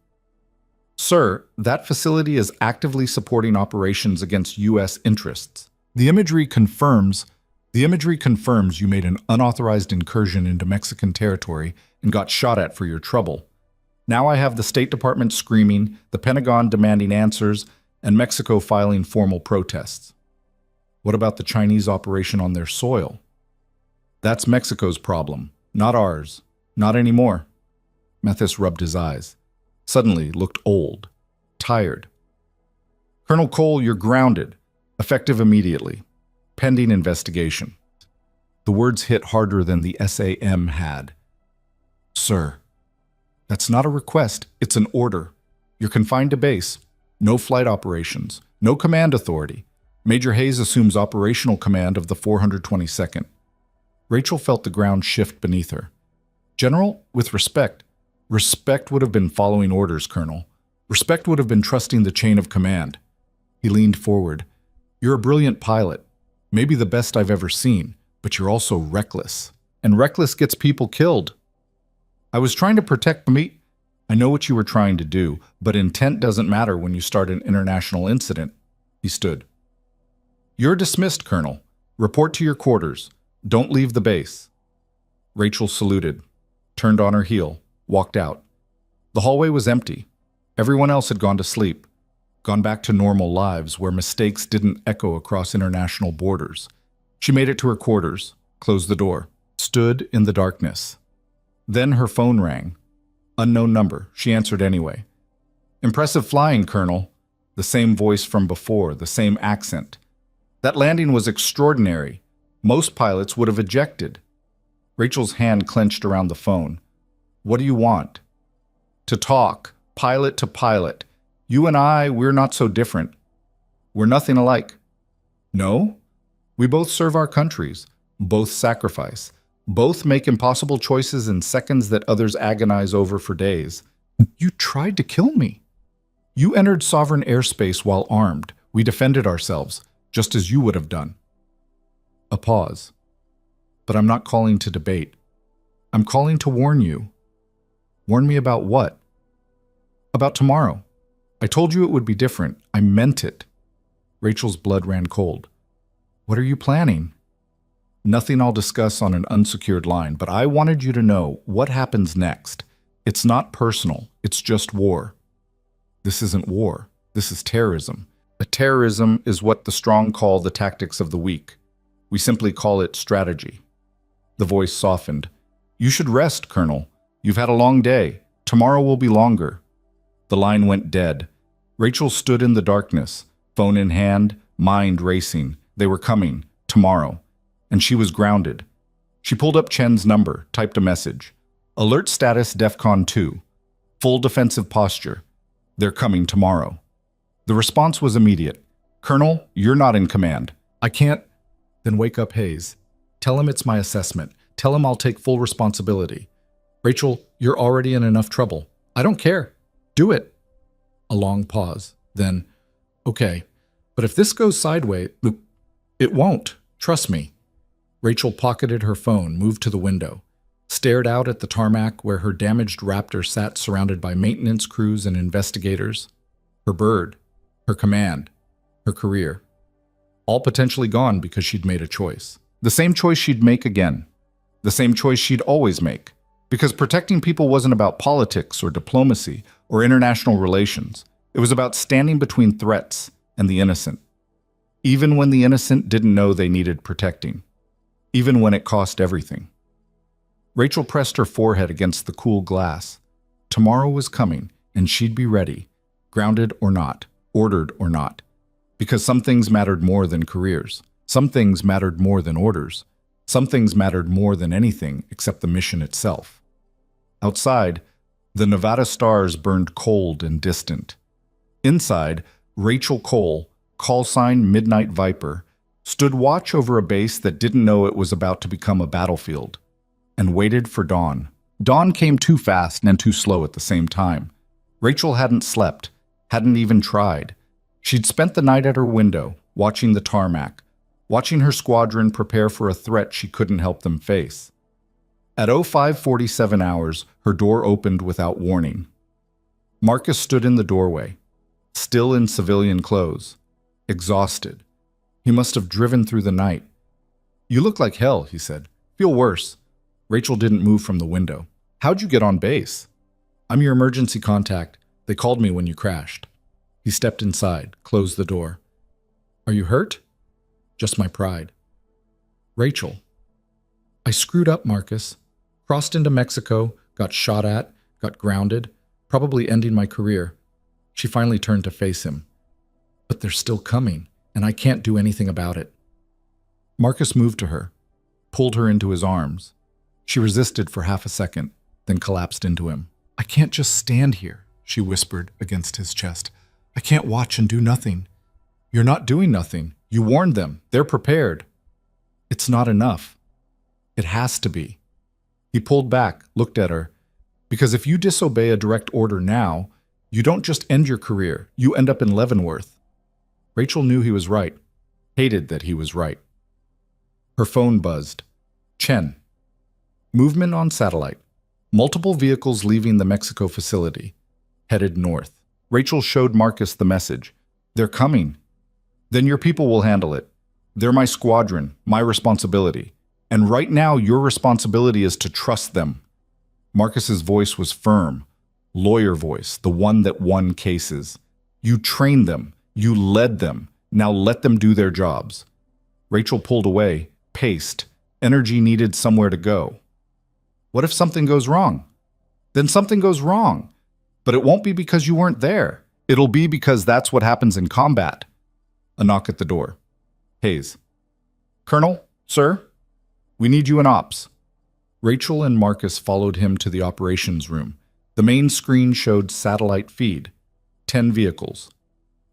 Sir, that facility is actively supporting operations against U.S. interests. The imagery confirms you made an unauthorized incursion into Mexican territory and got shot at for your trouble. Now I have the State Department screaming, the Pentagon demanding answers, and Mexico filing formal protests. What about the Chinese operation on their soil? That's Mexico's problem, not ours. Not anymore. Mathis rubbed his eyes. Suddenly looked old, tired. Colonel Cole, you're grounded. Effective immediately. Pending investigation. The words hit harder than the SAM had. Sir, that's not a request, it's an order. You're confined to base. No flight operations. No command authority. Major Hayes assumes operational command of the 422nd. Rachel felt the ground shift beneath her. General, with respect. Respect would have been following orders, Colonel. Respect would have been trusting the chain of command. He leaned forward. You're a brilliant pilot. Maybe the best I've ever seen, but you're also reckless. And reckless gets people killed. I was trying to protect me. I know what you were trying to do, but intent doesn't matter when you start an international incident. He stood. You're dismissed, Colonel. Report to your quarters. Don't leave the base. Rachel saluted, turned on her heel, walked out. The hallway was empty. Everyone else had gone to sleep, gone back to normal lives where mistakes didn't echo across international borders. She made it to her quarters, closed the door, stood in the darkness. Then her phone rang. Unknown number. She answered anyway. Impressive flying, Colonel. The same voice from before, the same accent. That landing was extraordinary. Most pilots would have ejected. Rachel's hand clenched around the phone. What do you want? To talk, pilot to pilot. You and I, we're not so different. We're nothing alike. No? We both serve our countries, both sacrifice, both make impossible choices in seconds that others agonize over for days. You tried to kill me. You entered sovereign airspace while armed. We defended ourselves, just as you would have done. A pause. But I'm not calling to debate. I'm calling to warn you. Warn me about what? About tomorrow. I told you it would be different. I meant it. Rachel's blood ran cold. What are you planning? Nothing I'll discuss on an unsecured line, but I wanted you to know what happens next. It's not personal. It's just war. This isn't war. This is terrorism. A terrorism is what the strong call the tactics of the weak. We simply call it strategy. The voice softened. You should rest, Colonel. You've had a long day. Tomorrow will be longer. The line went dead. Rachel stood in the darkness, phone in hand, mind racing. They were coming. Tomorrow. And she was grounded. She pulled up Chen's number, typed a message. Alert status DEFCON 2. Full defensive posture. They're coming tomorrow. The response was immediate. Colonel, you're not in command. I can't. Then wake up Hayes. Tell him it's my assessment. Tell him I'll take full responsibility. Rachel, you're already in enough trouble. I don't care. Do it. A long pause. Then, okay, but if this goes sideways, it won't. Trust me. Rachel pocketed her phone, moved to the window, stared out at the tarmac where her damaged Raptor sat surrounded by maintenance crews and investigators. Her bird, her command, her career. All potentially gone because she'd made a choice. The same choice she'd make again. The same choice she'd always make. Because protecting people wasn't about politics or diplomacy or international relations. It was about standing between threats and the innocent. Even when the innocent didn't know they needed protecting. Even when it cost everything. Rachel pressed her forehead against the cool glass. Tomorrow was coming, and she'd be ready, grounded or not, ordered or not. Because some things mattered more than careers. Some things mattered more than orders. Some things mattered more than anything except the mission itself. Outside, the Nevada stars burned cold and distant. Inside, Rachel Cole, call sign Midnight Viper, stood watch over a base that didn't know it was about to become a battlefield, and waited for dawn. Dawn came too fast and too slow at the same time. Rachel hadn't slept, hadn't even tried. She'd spent the night at her window, watching the tarmac, watching her squadron prepare for a threat she couldn't help them face. At 05:47 hours, her door opened without warning. Marcus stood in the doorway, still in civilian clothes, exhausted. He must have driven through the night. "You look like hell," he said. "Feel worse." Rachel didn't move from the window. "How'd you get on base?" "I'm your emergency contact. They called me when you crashed." He stepped inside, closed the door. "Are you hurt?" "Just my pride." "Rachel." "I screwed up, Marcus. Crossed into Mexico, got shot at, got grounded, probably ending my career." She finally turned to face him. "But they're still coming, and I can't do anything about it." Marcus moved to her, pulled her into his arms. She resisted for half a second, then collapsed into him. "I can't just stand here," she whispered against his chest. "I can't watch and do nothing." "You're not doing nothing. You warned them. They're prepared." "It's not enough. It has to be." He pulled back, looked at her. "Because if you disobey a direct order now, you don't just end your career, you end up in Leavenworth." Rachel knew he was right, hated that he was right. Her phone buzzed. Chen. Movement on satellite. Multiple vehicles leaving the Mexico facility, headed north. Rachel showed Marcus the message. "They're coming." "Then your people will handle it. They're my squadron, my responsibility. And right now, your responsibility is to trust them." Marcus's voice was firm, lawyer voice, the one that won cases. "You trained them. You led them. Now let them do their jobs." Rachel pulled away, paced. Energy needed somewhere to go. "What if something goes wrong?" "Then something goes wrong. But it won't be because you weren't there. It'll be because that's what happens in combat." A knock at the door. Hayes. "Colonel? Sir? We need you in ops." Rachel and Marcus followed him to the operations room. The main screen showed satellite feed. 10 vehicles.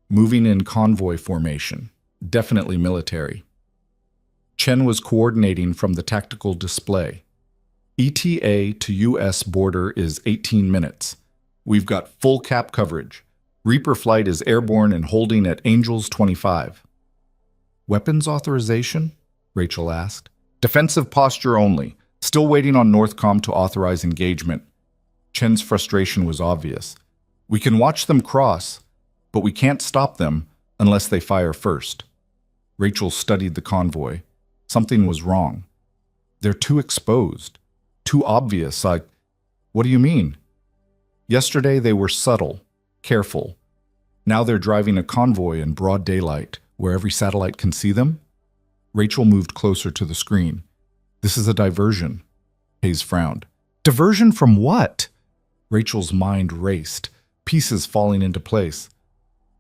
Moving in convoy formation. Definitely military. Chen was coordinating from the tactical display. ETA to U.S. border is 18 minutes. We've got full cap coverage. Reaper flight is airborne and holding at Angels 25. "Weapons authorization?" Rachel asked. "Defensive posture only. Still waiting on Northcom to authorize engagement." Chen's frustration was obvious. "We can watch them cross, but we can't stop them unless they fire first." Rachel studied the convoy. Something was wrong. "They're too exposed. Too obvious. What do you mean?" "Yesterday they were subtle, careful. Now they're driving a convoy in broad daylight, where every satellite can see them." Rachel moved closer to the screen. "This is a diversion." Hayes frowned. "Diversion from what?" Rachel's mind raced, pieces falling into place.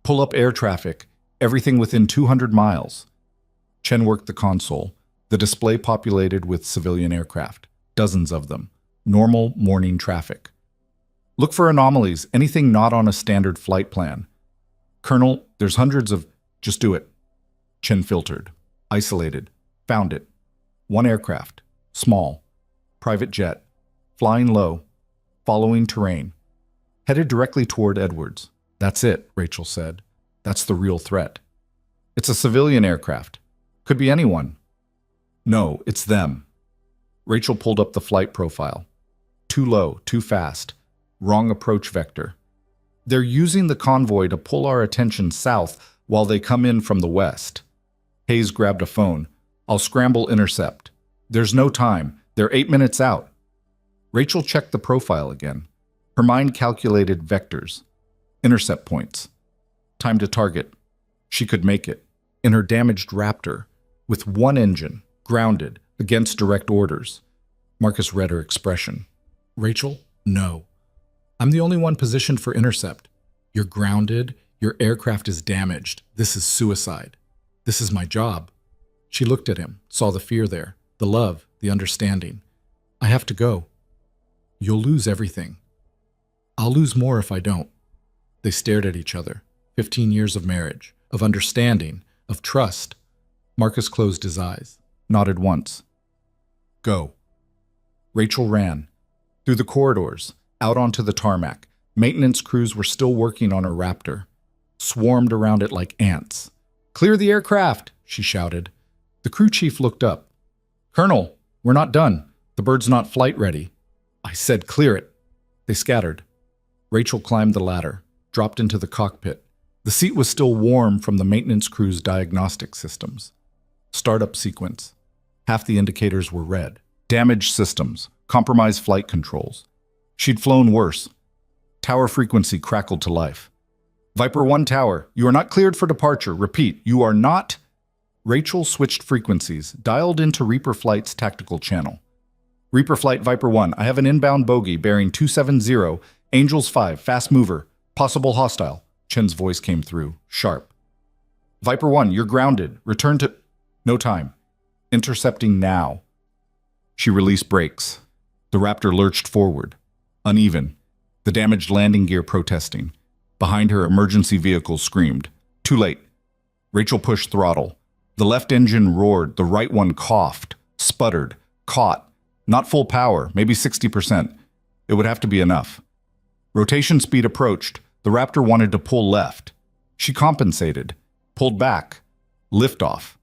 "Pull up air traffic, everything within 200 miles. Chen worked the console, the display populated with civilian aircraft, dozens of them, normal morning traffic. "Look for anomalies, anything not on a standard flight plan." "Colonel, there's hundreds of—" "Just do it." Chen filtered, isolated, found it. One aircraft, small, private jet, flying low, following terrain, headed directly toward Edwards. "That's it," Rachel said. "That's the real threat." "It's a civilian aircraft. Could be anyone." "No, it's them." Rachel pulled up the flight profile. Too low, too fast. Wrong approach vector. "They're using the convoy to pull our attention south while they come in from the west." Hayes grabbed a phone. "I'll scramble intercept." "There's no time. They're 8 minutes out." Rachel checked the profile again. Her mind calculated vectors, intercept points, time to target. She could make it. In her damaged Raptor, with one engine, grounded, against direct orders. Marcus read her expression. "Rachel, no. I'm the only one positioned for intercept. You're grounded. Your aircraft is damaged. This is suicide. This is my job." She looked at him, saw the fear there, the love, the understanding. "I have to go." "You'll lose everything." "I'll lose more if I don't." They stared at each other. 15 years of marriage, of understanding, of trust. Marcus closed his eyes, nodded once. "Go." Rachel ran. Through the corridors, out onto the tarmac. Maintenance crews were still working on her Raptor. Swarmed around it like ants. "Clear the aircraft," she shouted. The crew chief looked up. "Colonel, we're not done. The bird's not flight ready." "I said clear it." They scattered. Rachel climbed the ladder, dropped into the cockpit. The seat was still warm from the maintenance crew's diagnostic systems. Startup sequence. Half the indicators were red. Damaged systems. Compromised flight controls. She'd flown worse. Tower frequency crackled to life. Viper 1 tower, you are not cleared for departure. Repeat, you are not... Rachel switched frequencies, dialed into Reaper Flight's tactical channel. Reaper Flight Viper 1, I have an inbound bogey bearing 270, Angels 5, fast mover, possible hostile. Chen's voice came through, sharp. Viper 1, you're grounded. Return to... No time. Intercepting now. She released brakes. The Raptor lurched forward. Uneven. The damaged landing gear protesting. Behind her, emergency vehicles screamed. Too late. Rachel pushed throttle. The left engine roared. The right one coughed, sputtered, caught. Not full power, maybe 60%. It would have to be enough. Rotation speed approached. The Raptor wanted to pull left. She compensated. Pulled back. Liftoff.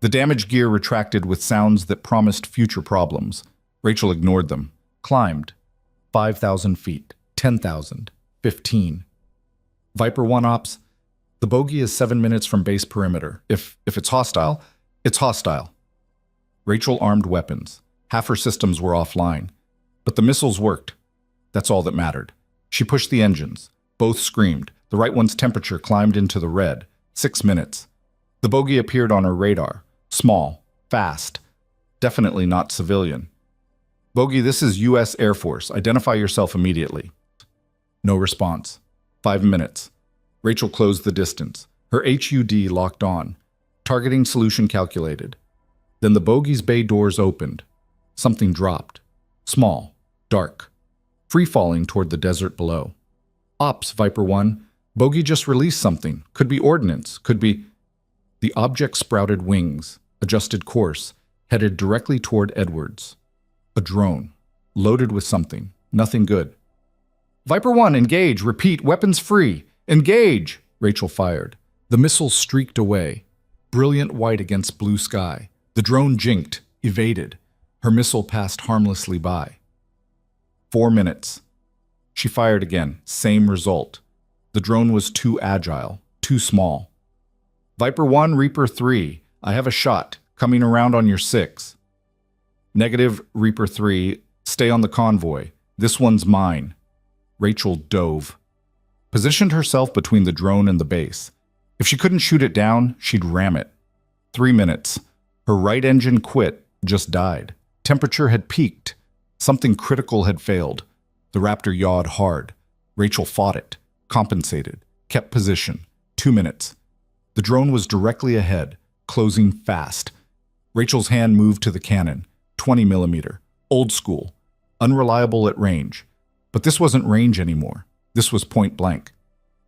The damaged gear retracted with sounds that promised future problems. Rachel ignored them. Climbed. 5,000 feet. 10,000. 15. Viper 1 ops. The bogey is 7 minutes from base perimeter. If it's hostile, it's hostile. Rachel armed weapons. Half her systems were offline. But the missiles worked. That's all that mattered. She pushed the engines. Both screamed. The right one's temperature climbed into the red. 6 minutes. The bogey appeared on her radar. Small. Fast. Definitely not civilian. Bogey, this is U.S. Air Force. Identify yourself immediately. No response. 5 minutes. Rachel closed the distance. Her HUD locked on. Targeting solution calculated. Then the bogey's bay doors opened. Something dropped. Small. Dark. Free-falling toward the desert below. Ops, Viper 1. Bogey just released something. Could be ordnance. Could be... The object sprouted wings, adjusted course, headed directly toward Edwards. A drone. Loaded with something. Nothing good. Viper 1, engage. Repeat, weapons free. Engage! Rachel fired. The missile streaked away. Brilliant white against blue sky. The drone jinked, evaded. Her missile passed harmlessly by. 4 minutes. She fired again. Same result. The drone was too agile, too small. Viper 1, Reaper 3. I have a shot. Coming around on your 6. Negative, Reaper 3. Stay on the convoy. This one's mine. Rachel dove. Positioned herself between the drone and the base. If she couldn't shoot it down, she'd ram it. 3 minutes. Her right engine quit, just died. Temperature had peaked. Something critical had failed. The Raptor yawed hard. Rachel fought it, compensated, kept position. 2 minutes. The drone was directly ahead, closing fast. Rachel's hand moved to the cannon, 20 millimeter, old school, unreliable at range. But this wasn't range anymore. This was point blank.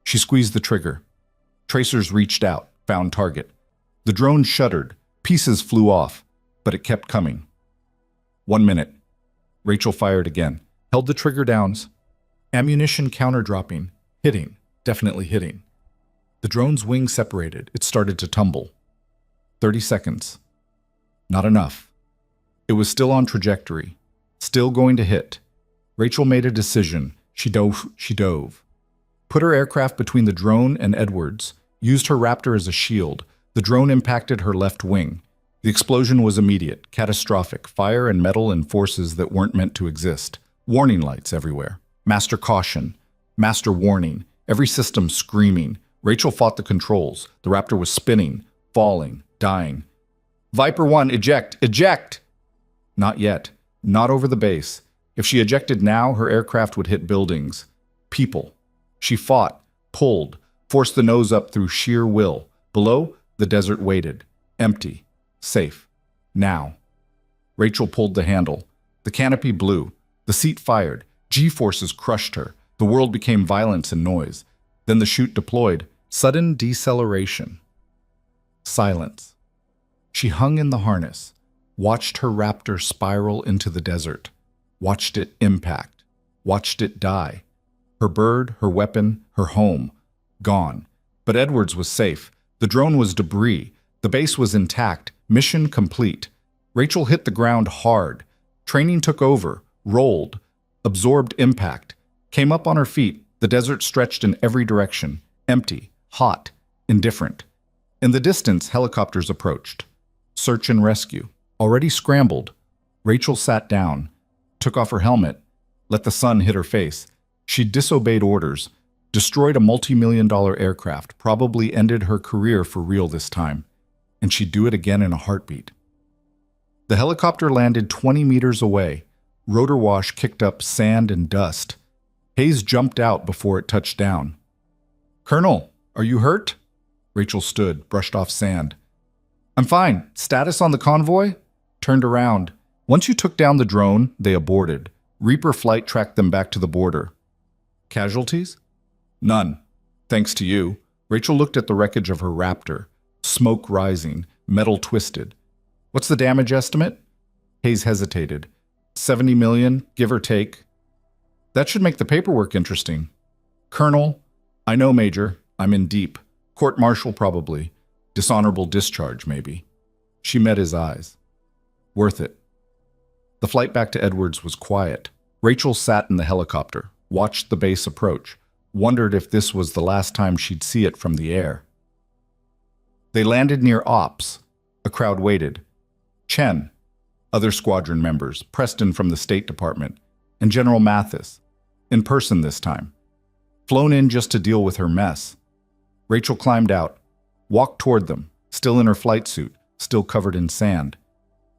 She squeezed the trigger. Tracers reached out, found target. The drone shuddered. Pieces flew off, but it kept coming. 1 minute. Rachel fired again. Held the trigger down. Ammunition counter-dropping. Hitting. Definitely hitting. The drone's wings separated. It started to tumble. 30 seconds. Not enough. It was still on trajectory. Still going to hit. Rachel made a decision. She dove. Put her aircraft between the drone and Edwards. Used her Raptor as a shield. The drone impacted her left wing. The explosion was immediate, catastrophic. Fire and metal in forces that weren't meant to exist. Warning lights everywhere. Master caution. Master warning. Every system screaming. Rachel fought the controls. The Raptor was spinning, falling, dying. Viper 1, eject! Eject! Not yet. Not over the base. If she ejected now, her aircraft would hit buildings. People. She fought, pulled, forced the nose up through sheer will. Below, the desert waited. Empty. Safe. Now. Rachel pulled the handle. The canopy blew. The seat fired. G-forces crushed her. The world became violence and noise. Then the chute deployed. Sudden deceleration. Silence. She hung in the harness. Watched her Raptor spiral into the desert. Watched it impact. Watched it die. Her bird, her weapon, her home. Gone. But Edwards was safe. The drone was debris. The base was intact. Mission complete. Rachel hit the ground hard. Training took over. Rolled. Absorbed impact. Came up on her feet, the desert stretched in every direction, empty, hot, indifferent. In the distance, helicopters approached. Search and rescue. Already scrambled. Rachel sat down, took off her helmet, let the sun hit her face. She disobeyed orders, destroyed a multi-million-dollar aircraft, probably ended her career for real this time, and she'd do it again in a heartbeat. The helicopter landed 20 meters away. Rotor wash kicked up sand and dust. Hayes jumped out before it touched down. "Colonel, are you hurt?" Rachel stood, brushed off sand. "I'm fine. Status on the convoy?" Turned around. Once you took down the drone, they aborted. Reaper flight tracked them back to the border. Casualties? None. Thanks to you. Rachel looked at the wreckage of her Raptor. Smoke rising, metal twisted. "What's the damage estimate?" Hayes hesitated. 70 million, give or take. That should make the paperwork interesting. "Colonel, I know, Major. I'm in deep. Court-martial probably. Dishonorable discharge, maybe." She met his eyes. Worth it. The flight back to Edwards was quiet. Rachel sat in the helicopter, watched the base approach, wondered if this was the last time she'd see it from the air. They landed near Ops. A crowd waited. Chen, other squadron members, Preston from the State Department, and General Mathis, in person this time. Flown in just to deal with her mess. Rachel climbed out, walked toward them, still in her flight suit, still covered in sand.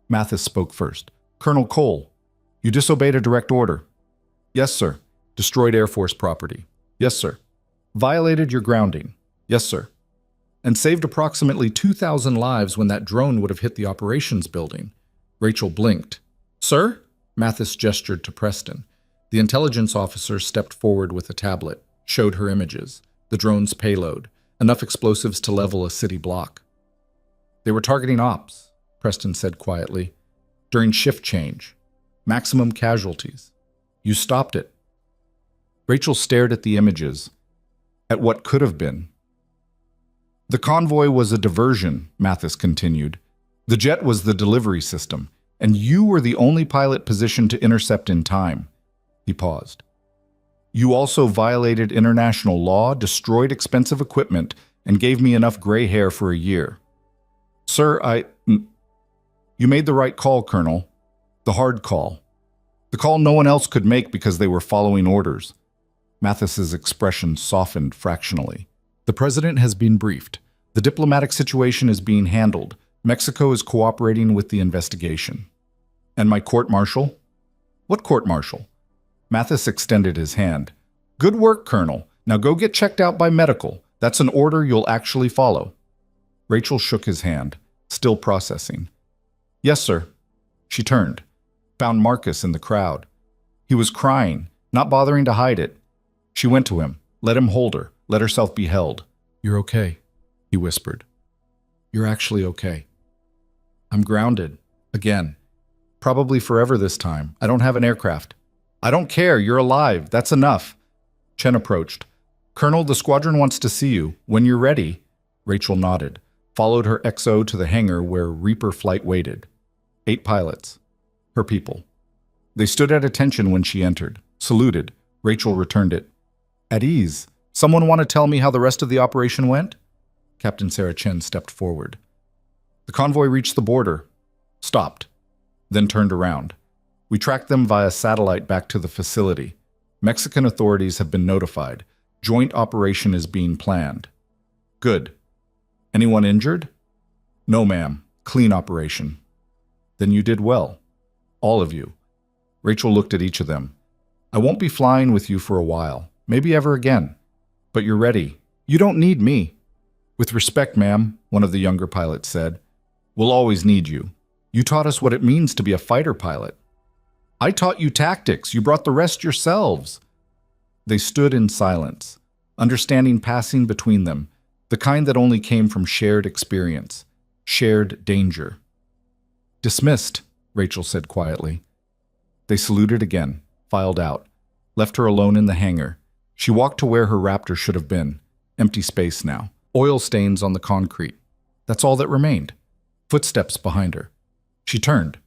Mathis spoke first. "Colonel Cole, you disobeyed a direct order." "Yes, sir." "Destroyed Air Force property." "Yes, sir." "Violated your grounding." "Yes, sir." "And saved approximately 2,000 lives when that drone would have hit the operations building." Rachel blinked. "Sir?" Mathis gestured to Preston. The intelligence officer stepped forward with a tablet, showed her images, the drone's payload, enough explosives to level a city block. "They were targeting Ops," Preston said quietly. "During shift change. Maximum casualties. You stopped it." Rachel stared at the images, at what could have been. "The convoy was a diversion," Mathis continued. "The jet was the delivery system, and you were the only pilot positioned to intercept in time." He paused. "You also violated international law, destroyed expensive equipment, and gave me enough gray hair for a year." "Sir, You made the right call, Colonel. The hard call. The call no one else could make because they were following orders." Mathis's expression softened fractionally. "The president has been briefed. The diplomatic situation is being handled. Mexico is cooperating with the investigation." "And my court-martial?" "What court-martial?" Mathis extended his hand. "Good work, Colonel. Now go get checked out by medical. That's an order you'll actually follow." Rachel shook his hand, still processing. "Yes, sir." She turned, found Marcus in the crowd. He was crying, not bothering to hide it. She went to him, let him hold her, let herself be held. "You're okay," he whispered. "You're actually okay." "I'm grounded. Again. Probably forever this time. I don't have an aircraft." "I don't care. You're alive. That's enough." Chen approached. "Colonel, the squadron wants to see you. When you're ready." Rachel nodded, followed her XO to the hangar where Reaper flight waited. 8 pilots. Her people. They stood at attention when she entered, saluted. Rachel returned it. "At ease. Someone want to tell me how the rest of the operation went?" Captain Sarah Chen stepped forward. "The convoy reached the border, stopped, then turned around. We tracked them via satellite back to the facility. Mexican authorities have been notified. Joint operation is being planned." "Good. Anyone injured?" "No, ma'am. Clean operation." "Then you did well. All of you." Rachel looked at each of them. "I won't be flying with you for a while, maybe ever again. But you're ready. You don't need me." "With respect, ma'am," one of the younger pilots said. "We'll always need you. You taught us what it means to be a fighter pilot." "I taught you tactics. You brought the rest yourselves." They stood in silence, understanding passing between them, the kind that only came from shared experience, shared danger. "Dismissed," Rachel said quietly. They saluted again, filed out, left her alone in the hangar. She walked to where her Raptor should have been. Empty space now. Oil stains on the concrete. That's all that remained. Footsteps behind her. She turned.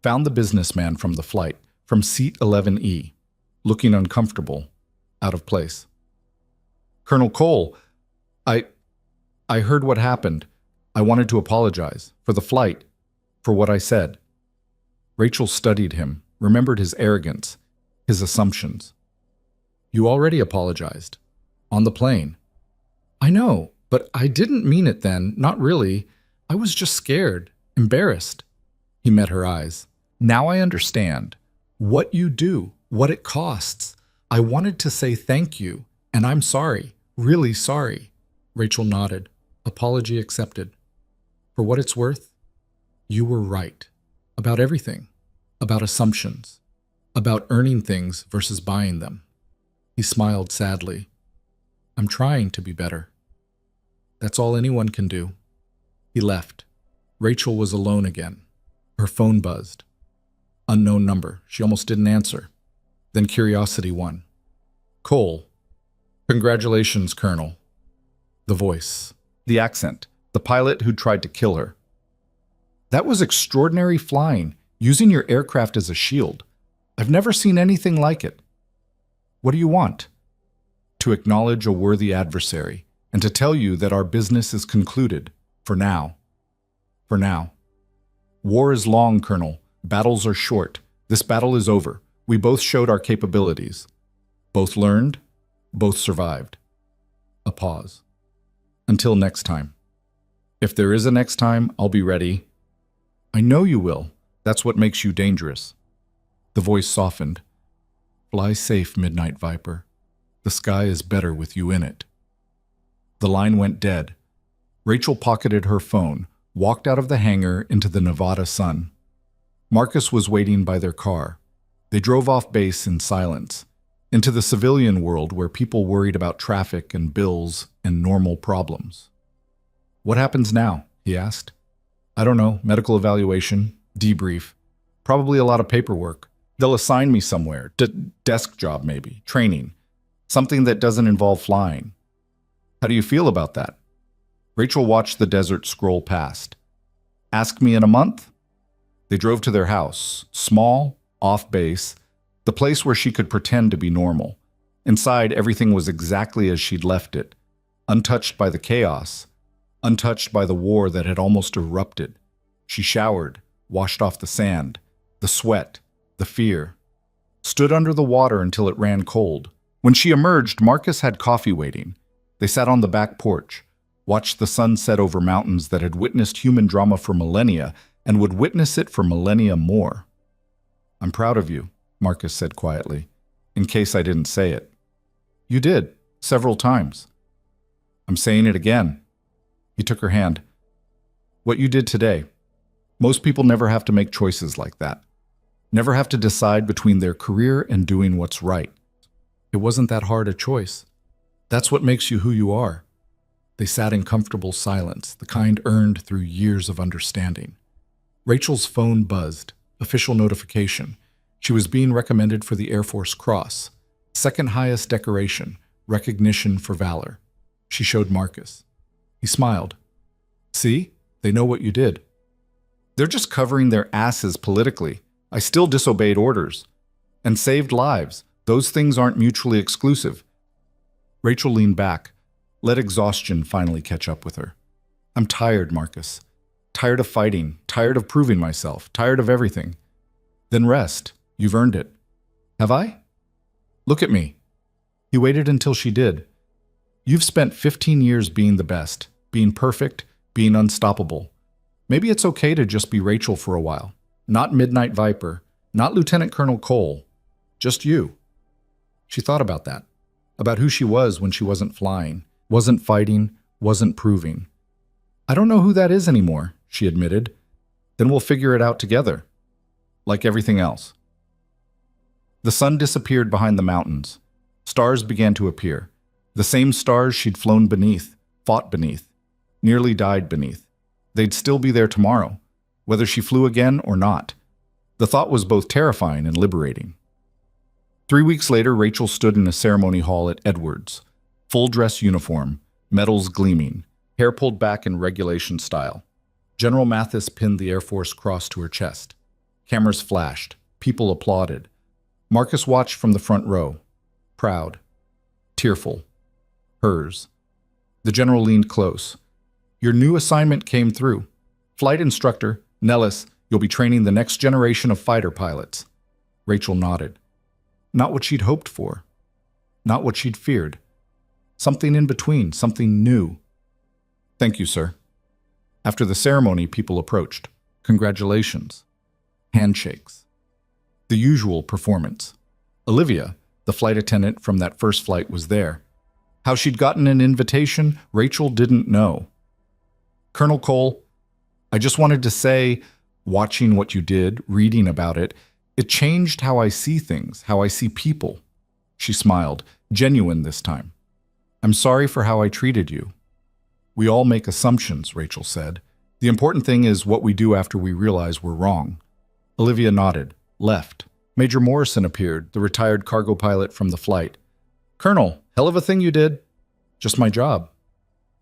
Found the businessman from the flight, from seat 11E. looking uncomfortable, out of place. Colonel Cole, I heard what happened. I wanted to apologize for the flight, for what I said. Rachel studied him, remembered his arrogance, his assumptions. You already apologized. On the plane. I know, but I didn't mean it then, not really. I was just scared, embarrassed. He met her eyes. Now I understand. What you do, what it costs. I wanted to say thank you, and I'm sorry, really sorry. Rachel nodded. Apology accepted. For what it's worth, you were right. About everything. About assumptions. About earning things versus buying them. He smiled sadly. I'm trying to be better. That's all anyone can do. He left. Rachel was alone again. Her phone buzzed. Unknown number. She almost didn't answer. Then curiosity won. Cole. Congratulations, Colonel. The voice. The accent. The pilot who tried to kill her. That was extraordinary flying, using your aircraft as a shield. I've never seen anything like it. What do you want? To acknowledge a worthy adversary, and to tell you that our business is concluded, for now. For now. War is long, Colonel. Battles are short. This battle is over. We both showed our capabilities. Both learned, both survived. A pause. Until next time. If there is a next time, I'll be ready. I know you will. That's what makes you dangerous. The voice softened. Fly safe, Midnight Viper. The sky is better with you in it. The line went dead. Rachel pocketed her phone, walked out of the hangar into the Nevada sun. Marcus was waiting by their car. They drove off base in silence, into the civilian world where people worried about traffic and bills and normal problems. What happens now? He asked. I don't know, medical evaluation, debrief, probably a lot of paperwork. They'll assign me somewhere, desk job maybe, training, something that doesn't involve flying. How do you feel about that? Rachel watched the desert scroll past. Ask me in a month? They drove to their house, small, off base, the place where she could pretend to be normal. Inside, everything was exactly as she'd left it, untouched by the chaos, untouched by the war that had almost erupted. She showered, washed off the sand, the sweat, the fear, stood under the water until it ran cold. When she emerged, Marcus had coffee waiting. They sat on the back porch, watched the sun set over mountains that had witnessed human drama for millennia and would witness it for millennia more. I'm proud of you, Marcus said quietly, in case I didn't say it. You did, several times. I'm saying it again. He took her hand. What you did today. Most people never have to make choices like that. Never have to decide between their career and doing what's right. It wasn't that hard a choice. That's what makes you who you are. They sat in comfortable silence, the kind earned through years of understanding. Rachel's phone buzzed. Official notification. She was being recommended for the Air Force Cross, second highest decoration, recognition for valor. She showed Marcus. He smiled. See? They know what you did. They're just covering their asses politically. I still disobeyed orders. And saved lives. Those things aren't mutually exclusive. Rachel leaned back, let exhaustion finally catch up with her. I'm tired, Marcus. Tired of fighting, tired of proving myself, tired of everything. Then rest. You've earned it. Have I? Look at me. He waited until she did. You've spent 15 years being the best, being perfect, being unstoppable. Maybe it's okay to just be Rachel for a while. Not Midnight Viper, not Lieutenant Colonel Cole. Just you. She thought about that. About who she was when she wasn't flying, wasn't fighting, wasn't proving. I don't know who that is anymore, she admitted. Then we'll figure it out together. Like everything else. The sun disappeared behind the mountains. Stars began to appear. The same stars she'd flown beneath, fought beneath, nearly died beneath. They'd still be there tomorrow, whether she flew again or not. The thought was both terrifying and liberating. 3 weeks later, Rachel stood in a ceremony hall at Edwards. Full dress uniform, medals gleaming, hair pulled back in regulation style. General Mathis pinned the Air Force Cross to her chest. Cameras flashed. People applauded. Marcus watched from the front row, proud, tearful. Hers. The general leaned close. Your new assignment came through. Flight instructor, Nellis, you'll be training the next generation of fighter pilots. Rachel nodded. Not what she'd hoped for. Not what she'd feared. Something in between, something new. Thank you, sir. After the ceremony, people approached. Congratulations. Handshakes. The usual performance. Olivia, the flight attendant from that first flight, was there. How she'd gotten an invitation, Rachel didn't know. Colonel Cole, I just wanted to say, watching what you did, reading about it, it changed how I see things, how I see people. She smiled, genuine this time. I'm sorry for how I treated you. We all make assumptions, Rachel said. The important thing is what we do after we realize we're wrong. Olivia nodded, left. Major Morrison appeared, the retired cargo pilot from the flight. Colonel, hell of a thing you did. Just my job.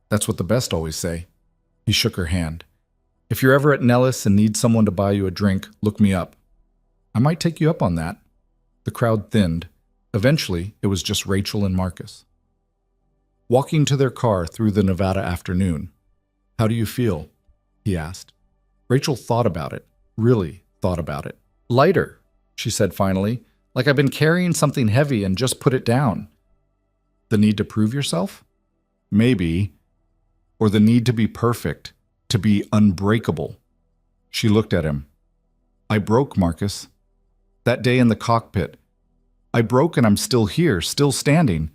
That's what the best always say. He shook her hand. If you're ever at Nellis and need someone to buy you a drink, look me up. I might take you up on that. The crowd thinned. Eventually, it was just Rachel and Marcus. Walking to their car through the Nevada afternoon. How do you feel? He asked. Rachel thought about it, really thought about it. Lighter, she said finally, like I've been carrying something heavy and just put it down. The need to prove yourself? Maybe. Or the need to be perfect, to be unbreakable. She looked at him. I broke, Marcus. That day in the cockpit. I broke and I'm still here, still standing.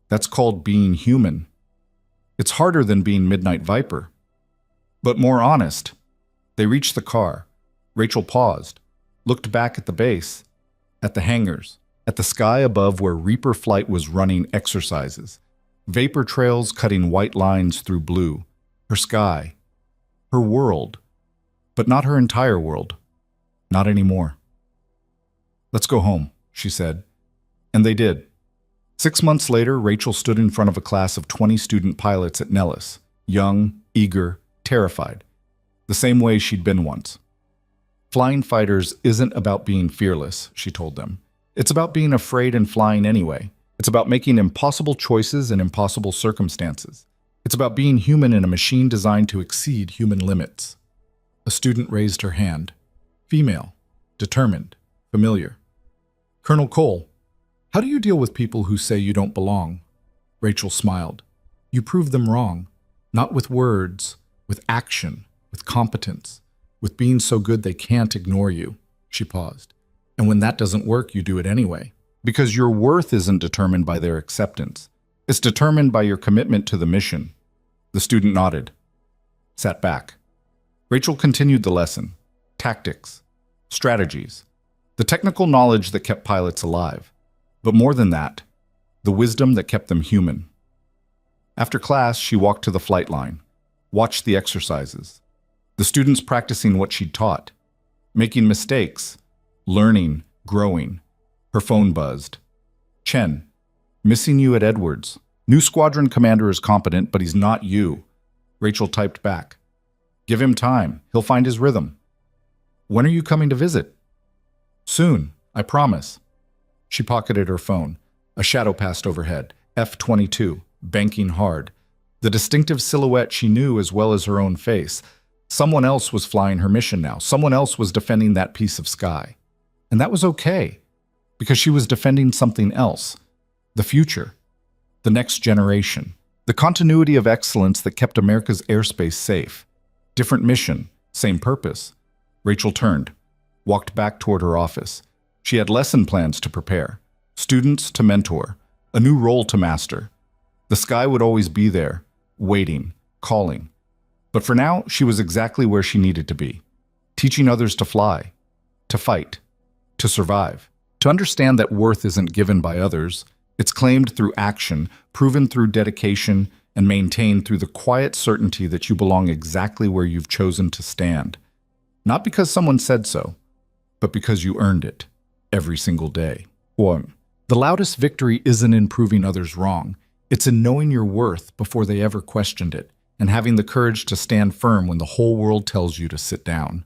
That's called being human. It's harder than being Midnight Viper. But more honest. They reached the car. Rachel paused, looked back at the base, at the hangars, at the sky above where Reaper Flight was running exercises. Vapor trails cutting white lines through blue. Her sky. Her world. But not her entire world. Not anymore. Let's go home, she said. And they did. 6 months later, Rachel stood in front of a class of 20 student pilots at Nellis. Young, eager, terrified. The same way she'd been once. Flying fighters isn't about being fearless, she told them. It's about being afraid and flying anyway. It's about making impossible choices in impossible circumstances. It's about being human in a machine designed to exceed human limits. A student raised her hand. Female, determined, familiar. Colonel Cole, how do you deal with people who say you don't belong? Rachel smiled. You prove them wrong, not with words, with action, with competence, with being so good they can't ignore you. She paused. And when that doesn't work, you do it anyway. Because your worth isn't determined by their acceptance. It's determined by your commitment to the mission. The student nodded, sat back. Rachel continued the lesson. Tactics, strategies, the technical knowledge that kept pilots alive. But more than that, the wisdom that kept them human. After class, she walked to the flight line, watched the exercises, the students practicing what she'd taught, making mistakes, learning, growing. Her phone buzzed. Chen, missing you at Edwards. New squadron commander is competent, but he's not you. Rachel typed back. Give him time. He'll find his rhythm. When are you coming to visit? Soon, I promise. She pocketed her phone. A shadow passed overhead. F-22, banking hard. The distinctive silhouette she knew as well as her own face. Someone else was flying her mission now. Someone else was defending that piece of sky. And that was okay, because she was defending something else. The future. The next generation. The continuity of excellence that kept America's airspace safe. Different mission, same purpose. Rachel turned, walked back toward her office. She had lesson plans to prepare, students to mentor, a new role to master. The sky would always be there, waiting, calling. But for now, she was exactly where she needed to be, teaching others to fly, to fight, to survive, to understand that worth isn't given by others. It's claimed through action, proven through dedication, and maintained through the quiet certainty that you belong exactly where you've chosen to stand. Not because someone said so, but because you earned it every single day. 1. The loudest victory isn't in proving others wrong. It's in knowing your worth before they ever questioned it, and having the courage to stand firm when the whole world tells you to sit down.